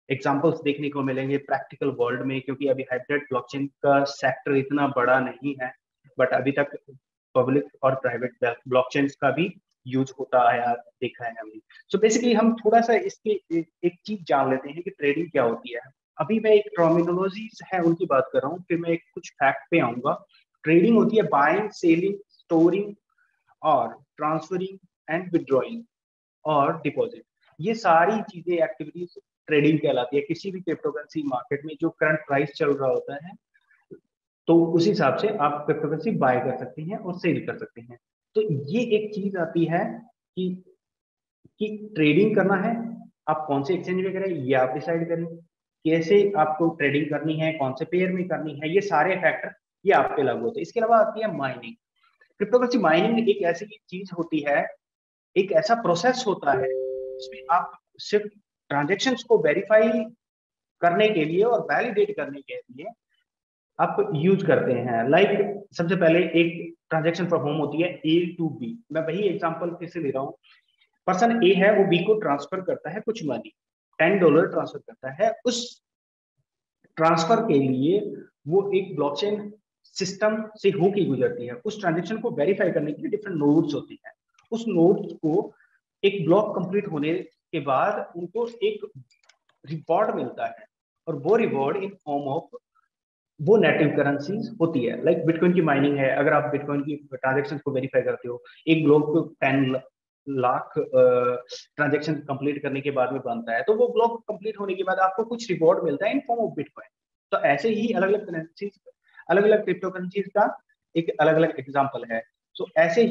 एग्जांपल्स देखने को मिलेंगे प्रैक्टिकल वर्ल्ड में, क्योंकि अभी हाइब्रिड ब्लॉकचेन का सेक्टर इतना बड़ा नहीं है, बट अभी तक पब्लिक और प्राइवेट ब्लॉकचेन का भी यूज होता आया देखा है हमने। सो बेसिकली हम थोड़ा सा इसके एक चीज जान लेते हैं कि ट्रेडिंग क्या होती है। अभी मैं एक टर्मिनोलॉजीज है उनकी बात कर रहा हूँ, फिर मैं एक कुछ फैक्ट पे आऊंगा। ट्रेडिंग होती है बाइंग, सेलिंग, स्टोरिंग और ट्रांसफरिंग एंड विड्रॉइंग और डिपॉजिट। ये सारी चीजें एक्टिविटीज ट्रेडिंग कहलाती है। किसी भी क्रिप्टो करेंसी मार्केट में जो करंट प्राइस चल रहा होता है तो उस हिसाब से आप क्रिप्टो करेंसी बाय कर सकते हैं और सेल कर सकते हैं। तो ये एक चीज आती है कि ट्रेडिंग करना है, आप कौन से एक्सचेंज में करें ये आप डिसाइड करें, कैसे आपको ट्रेडिंग करनी है, कौन से पेयर में करनी है, ये सारे फैक्टर ये आप पे लागू होते हैं। इसके अलावा आती है माइनिंग। क्रिप्टोकरेंसी माइनिंग एक ऐसी चीज होती है, एक ऐसा प्रोसेस होता है जिसमें आप सिर्फ ट्रांजेक्शन्स को वेरीफाई करने के लिए और वैलिडेट करने के लिए आप यूज करते हैं। लाइक सबसे पहले एक ट्रांजेक्शन परफॉर्म होती है ए टू बी। मैं वही एग्जांपल फिर से ले रहा हूँ। पर्सन ए है, वो बी को ट्रांसफर करता है कुछ मनी, $10 ट्रांसफर करता है। उस ट्रांसफर के लिए वो एक ब्लॉकचेन सिस्टम से होके गुजरती है। उस ट्रांजेक्शन को वेरीफाई करने के लिए डिफरेंट नोड्स होती हैं। उस नोड्स को एक ब्लॉक कंप्लीट होने के बाद उनको एक रिवॉर्ड मिलता है, और वो रिवॉर्ड इन फॉर्म ऑफ वो नेटिव करेंसीज होती है। लाइक बिटकॉइन की माइनिंग है, अगर आप बिटकॉइन की ट्रांजेक्शन को वेरीफाई करते हो, एक ब्लॉक को लाख ट्रांजेक्शन कंप्लीट करने के बाद में बनता है, तो वो ब्लॉक कंप्लीट होने के बाद आपको कुछ रिवॉर्ड मिलता है इन फॉर्म ऑफ बिटकॉइन। तो ऐसे ही अलग अलग करेंसीज, अलग अलग क्रिप्टो करेंसीज का एक अलग अलग एग्जाम्पल है। तो ऐसे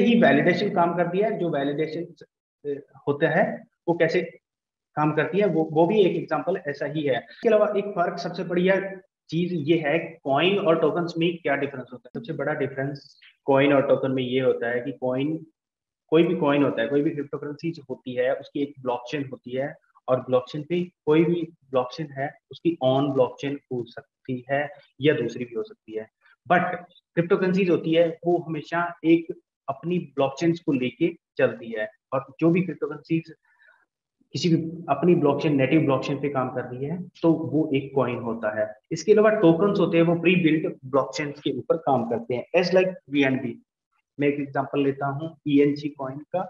ही वैलिडेशन काम करती है। जो वैलिडेशन होता है वो कैसे काम करती है, वो भी एक एग्जांपल ऐसा ही है। इसके अलावा एक फर्क, सबसे बढ़िया चीज ये है, कॉइन और टोकन्स में क्या डिफरेंस होता है। सबसे बड़ा डिफरेंस कॉइन और टोकन में ये होता है कि कॉइन, कोई भी कॉइन होता है, कोई भी क्रिप्टो करेंसी होती है, उसकी एक ब्लॉकचेन होती है, और ब्लॉकचेन पे कोई भी ब्लॉकचेन है उसकी ऑन ब्लॉकचेन हो सकती है या दूसरी भी हो सकती है। बट क्रिप्टो करेंसीज होती है वो हमेशा एक अपनी ब्लॉकचेन को लेके चलती है, और जो भी क्रिप्टो करेंसीज किसी भी अपनी ब्लॉकचेन, नेटिव ब्लॉकचेन पे काम कर रही है, तो वो एक कॉइन होता है। इसके अलावा टोकन्स होते हैं, वो प्री बिल्ट ब्लॉकचेन के ऊपर काम करते हैं, एज लाइक वीएनबी। मैं एक एग्जांपल लेता हूँ ईएनजी कॉइन का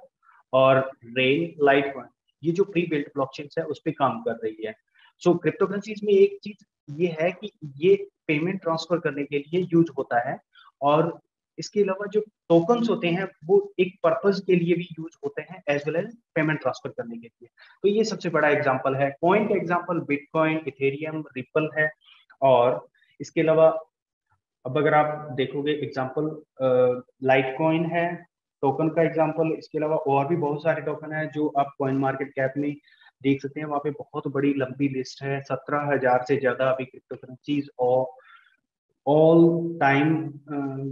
और रेन लाइट कॉइन, ये जो प्री बिल्ट ब्लॉकचेन है उस पर काम कर रही है। सो क्रिप्टो करेंसीज में एक चीज ये है कि ये पेमेंट ट्रांसफर करने के लिए यूज होता है, और इसके अलावा जो टोकन्स होते हैं वो एक पर्पज के लिए भी यूज होते हैं, as well as payment transfer करने के लिए। तो ये सबसे बड़ा एग्जांपल है। कॉइन का एग्जांपल बिटकॉइन, इथेरियम, रिपल है। और इसके अलावा अब अगर आप देखोगे एग्जांपल, लाइट कॉइन है टोकन का एग्जांपल। इसके अलावा और भी बहुत सारे टोकन है जो आप कॉइन मार्केट कैप में देख सकते हैं। वहाँ पे बहुत बड़ी लंबी लिस्ट है, 17,000 से ज्यादा अभी क्रिप्टो करेंसीज और ऑल टाइम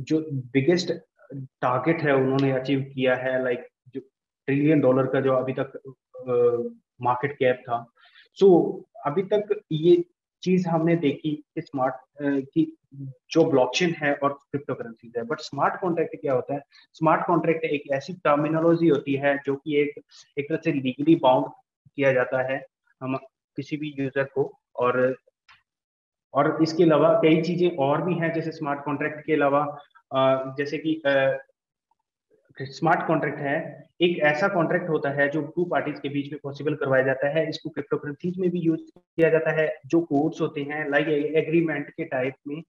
जो बिगेस्ट टारगेट है उन्होंने अचीव किया है, लाइक जो $1 ट्रिलियन का जो अभी तक मार्केट कैप था। सो अभी तक ये चीज हमने देखी कि स्मार्ट की जो ब्लॉकचेन है और क्रिप्टो करेंसीज है। बट स्मार्ट कॉन्ट्रैक्ट क्या होता है? स्मार्ट कॉन्ट्रैक्ट एक ऐसी टर्मिनोलॉजी होती है जो कि एक तरह से लीगली बाउंड किया जाता है हम किसी भी यूजर को। और इसके अलावा कई चीजें और भी हैं, जैसे स्मार्ट कॉन्ट्रैक्ट के अलावा जैसे कि स्मार्ट कॉन्ट्रैक्ट है एक ऐसा कॉन्ट्रैक्ट होता है जो टू पार्टीज के बीच में पॉसिबल करवाया जाता है। इसको क्रिप्टो करेंसीज में भी यूज किया जाता है। जो कोड्स होते हैं लाइक एग्रीमेंट के टाइप में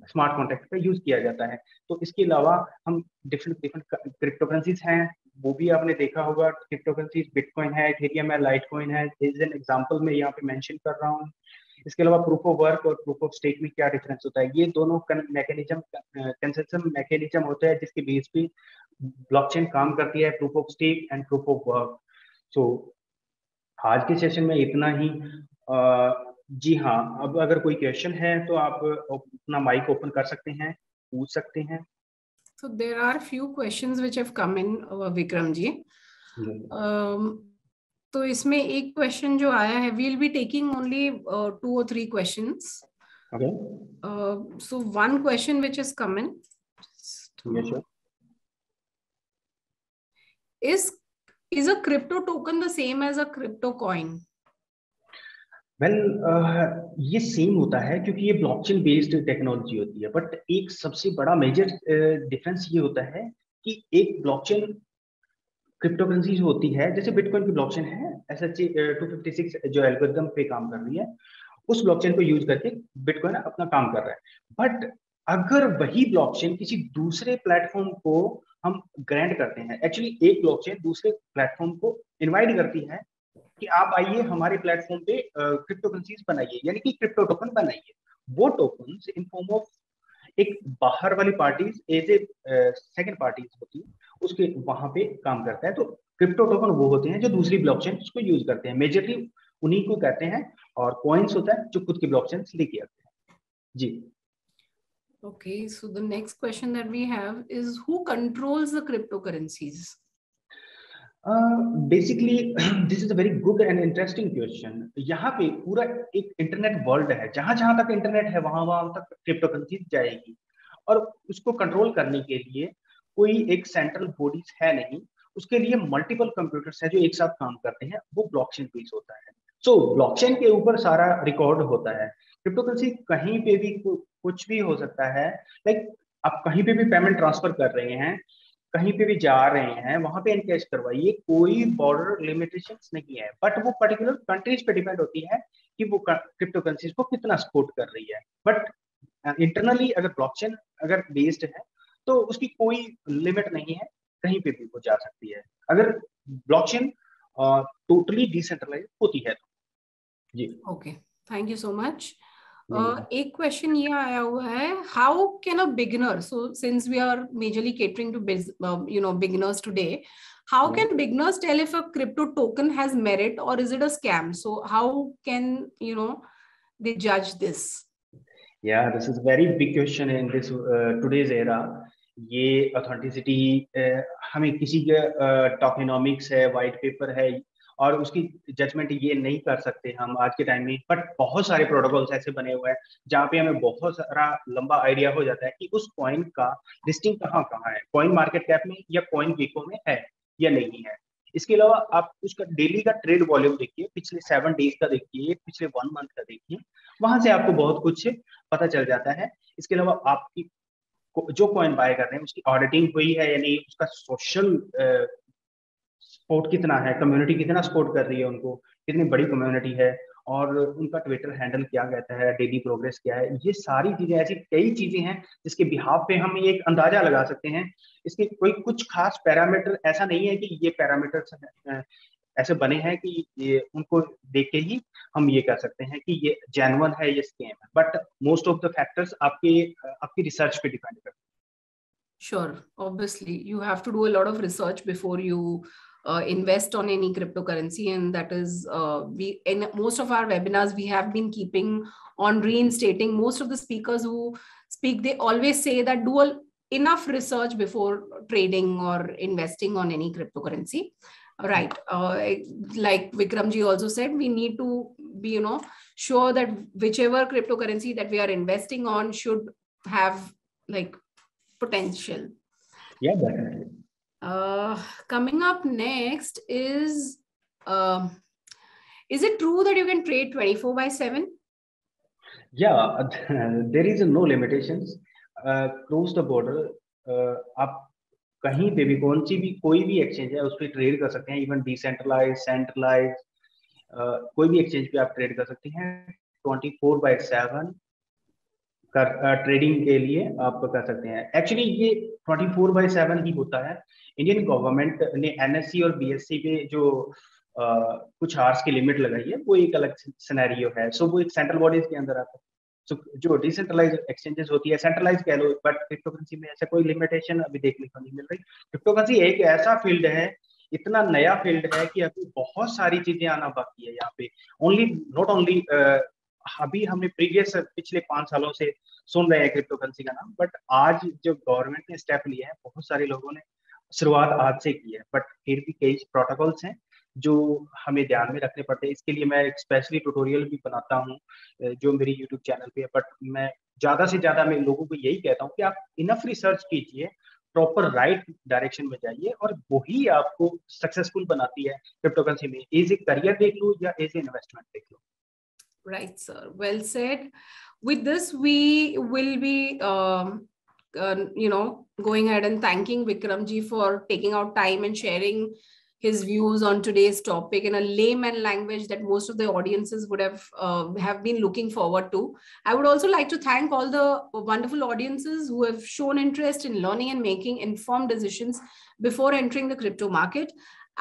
स्मार्ट कॉन्ट्रैक्ट का यूज किया जाता है। तो इसके अलावा हम डिफरेंट डिफरेंट क्रिप्टो करेंसीज हैं, वो भी आपने देखा होगा। क्रिप्टो करेंसीज बिटकॉइन है, इथेरियम है, लाइट कॉइन है, इज एन एग्जांपल मैं यहाँ पे मेंशन कर रहा हूँ। इसके अलावा प्रूफ ऑफ वर्क और प्रूफ ऑफ स्टेक में क्या डिफरेंस होता है? ये दोनों मैकेनिज्म, कंसेंसस मैकेनिज्म होते हैं जिसके बेस पे ब्लॉकचेन काम करती है, proof of stake and proof of work. So आज के सेशन में इतना ही। जी हाँ, अब अगर कोई क्वेश्चन है तो आप अपना माइक ओपन कर सकते हैं, पूछ सकते हैं। So there are few questions which have come in, Vikram ji. तो इसमें एक क्वेश्चन जो आया है, we'll be taking only 2 or 3 questions. Okay. So one question which is come in. Yes, sure. Is a crypto token the same as a crypto coin? Well ये same होता है क्योंकि ये ब्लॉकचेन बेस्ड टेक्नोलॉजी होती है। But एक सबसे बड़ा मेजर डिफरेंस ये होता है कि एक ब्लॉकचेन क्रिप्टो करेंसी जो होती है, जैसे बिटकॉइन की ब्लॉकचेन है SHA 256 जो एल्गोरिथम पे काम कर रही है, उस ब्लॉकचेन को यूज करके बिटकॉइन अपना काम कर रहा है। बट अगर वही ब्लॉकचेन किसी दूसरे प्लेटफॉर्म को हम ग्रांट करते हैं, एक्चुअली एक ब्लॉकचेन दूसरे प्लेटफॉर्म को इनवाइट करती है कि आप आइए हमारे प्लेटफॉर्म पे क्रिप्टो करेंसीज बनाइए, यानी कि क्रिप्टो टोकन बनाइए। वो टोकन इन फॉर्म ऑफ एक बाहर वाली parties as a second parties होती है, उसके वहां पे काम करता है। तो क्रिप्टो टोकन वो होते हैं जो दूसरी ब्लॉकचेन को यूज करते हैं, मेजरली उन्हीं को कहते हैं। और कॉइन्स होता है जो खुद की ब्लॉकचेन लेके आते हैं। जी। Okay, so the next question that we have is who controls the cryptocurrencies? Basically this is a very good and interesting question. यहाँ पे पूरा एक इंटरनेट वर्ल्ड है, जहां जहां तक इंटरनेट है वहां वहां तक क्रिप्टो करेंसी जाएगी, और उसको कंट्रोल करने के लिए कोई एक सेंट्रल बॉडीज है नहीं। उसके लिए मल्टीपल कंप्यूटर्स है जो एक साथ काम करते हैं, वो ब्लॉकचेन बेस होता है। सो ब्लॉकचेन के ऊपर सारा रिकॉर्ड होता है। क्रिप्टो करेंसी कहीं पे भी कुछ भी हो सकता है। लाइक आप कहीं पे भी पेमेंट ट्रांसफर कर रहे हैं, कहीं पे भी जा रहे हैं, वहां पे एनकैश करवाइए, कोई बॉर्डर लिमिटेशंस नहीं है। बट वो पर्टिकुलर कंट्रीज पे डिपेंड होती है कि वो क्रिप्टो करेंसीज को कितना सपोर्ट कर रही है। बट इंटरनली अगर ब्लॉकचेन अगर बेस्ड है तो उसकी कोई लिमिट नहीं है। कहीं पे भी वो जा सकती है अगर ब्लॉकचेन टोटली डिसेंट्रलाइज होती है तो। जी okay, thank you so much. एक क्वेश्चन ये आया हुआ है, how can a beginner, so since we are majorly catering to beginners today, how can beginners tell if a crypto token has merit or is it a scam? So how can they judge this? Yeah, this is a very big question in this today's era. ये authenticity हमें किसी के टोकेनोमिक्स है, white paper है और उसकी judgement ये नहीं कर सकते हम आज के टाइम में, बट बहुत सारे प्रोटोकॉल्स ऐसे बने हुए हैं जहाँ पे हमें बहुत सारा लंबा आइडिया हो जाता है कि उस कॉइन का लिस्टिंग कहाँ कहाँ है, कॉइन मार्केट कैप में या कॉइन गेको में है या नहीं है। इसके अलावा आप उसका डेली का ट्रेड वॉल्यूम देखिए, पिछले 7 डेज का देखिए, पिछले 1 मंथ का देखिए, वहां से आपको बहुत कुछ पता चल जाता है। इसके अलावा आपकी जो कॉइन बाय कर रहे हैं उसकी ऑडिटिंग हुई है या नहीं, उसका सोशल सपोर्ट कितना है, कम्युनिटी कितना सपोर्ट कर रही है उनको, कितनी बड़ी कम्युनिटी है, और उनका ट्विटर हैंडल क्या कहता है, डेली प्रोग्रेस क्या है। ये सारी चीजें, ऐसी कई चीजें हैं जिसके बिहाफ पे हम एक अंदाजा लगा सकते हैं। इसके कोई कुछ खास पैरामीटर ऐसा नहीं है कि ये पैरामीटर ऐसे बने हैं कि ये उनको देख के ही हम ये कह सकते हैं कि ये जेन्युइन है, ये स्कैम है, but most of the factors आपकी रिसर्च पे डिपेंड करते हैं। Sure, obviously you have to do a lot of research before you invest on any cryptocurrency, and that is we in most of our webinars we have been keeping on reinstating. Most of the speakers who speak, they always say that do enough research before trading or investing on any cryptocurrency. Right. Like Vikramji also said, we need to be sure that whichever cryptocurrency that we are investing on should have like potential. Yeah, definitely. Coming up next is it true that you can trade 24/7? Yeah, there is no limitations. Close the border. आप कहीं पे भी कोई भी exchange है उस पर trade कर सकते हैं, इवन डिसेंट्रलाइज, सेंट्रलाइज, कोई भी एक्सचेंज पे आप ट्रेड कर सकते हैं। 24/7 ट्रेडिंग के लिए आप कर सकते हैं। एक्चुअली ये 24/7 ही होता है। इंडियन गवर्नमेंट ने एनएससी और बीएससी पे जो कुछ आवर्स की लिमिट लगाई है वो एक अलग सिनेरियो है। सो वो एक सेंट्रल बॉडीज के अंदर आता है। सो जो डिसेंट्रलाइज एक्सचेंजेस होती है, सेंट्रलाइज कह लो, बट क्रिप्टोकरेंसी में ऐसा कोई लिमिटेशन अभी देखने को नहीं मिल रही। क्रिप्टोकरेंसी एक ऐसा फील्ड है, इतना नया फील्ड है कि अभी बहुत सारी चीजें आना बाकी है यहाँ पे। नॉट ओनली अभी हमें पिछले 5 सालों से सुन रहे हैं क्रिप्टोकरेंसी का नाम, बट आज जो गवर्नमेंट ने स्टेप लिए हैं, बहुत सारे लोगों ने शुरुआत आज से की है, बट फिर भी कई प्रोटोकॉल्स हैं जो हमें ध्यान में रखने पड़ते हैं। इसके लिए मैं एक स्पेशली ट्यूटोरियल भी बनाता हूँ जो मेरी यूट्यूब चैनल पे है, बट मैं ज्यादा से ज्यादा मैं लोगों को यही कहता हूँ कि आप इनफ रिसर्च कीजिए, प्रॉपर राइट डायरेक्शन में जाइए, और वही आपको सक्सेसफुल बनाती है क्रिप्टोकरेंसी में। एज ए करियर देख लो या एज ए इन्वेस्टमेंट देख लो। Right, sir. Well said. With this, we will be, going ahead and thanking Vikramji for taking out time and sharing his views on today's topic in a layman language that most of the audiences would have been looking forward to. I would also like to thank all the wonderful audiences who have shown interest in learning and making informed decisions before entering the crypto market.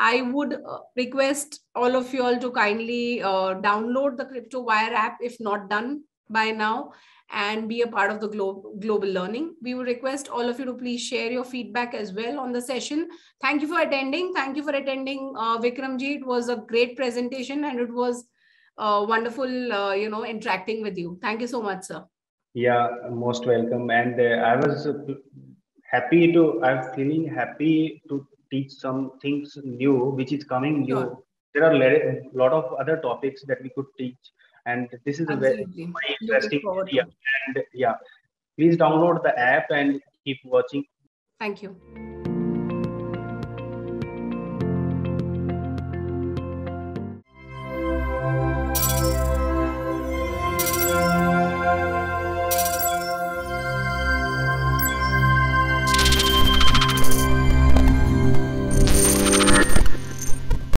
I would request all of you all to kindly download the CryptoWire app if not done by now, and be a part of the global learning. We would request all of you to please share your feedback as well on the session. Thank you for attending. Thank you for attending, Vikramji. It was a great presentation and it was wonderful, interacting with you. Thank you so much, sir. Yeah, most welcome. And I'm feeling happy to teach some things new, which is coming new. Sure. There are a lot of other topics that we could teach, and this is Absolutely. a very interesting area. And yeah, please download the app and keep watching. Thank you.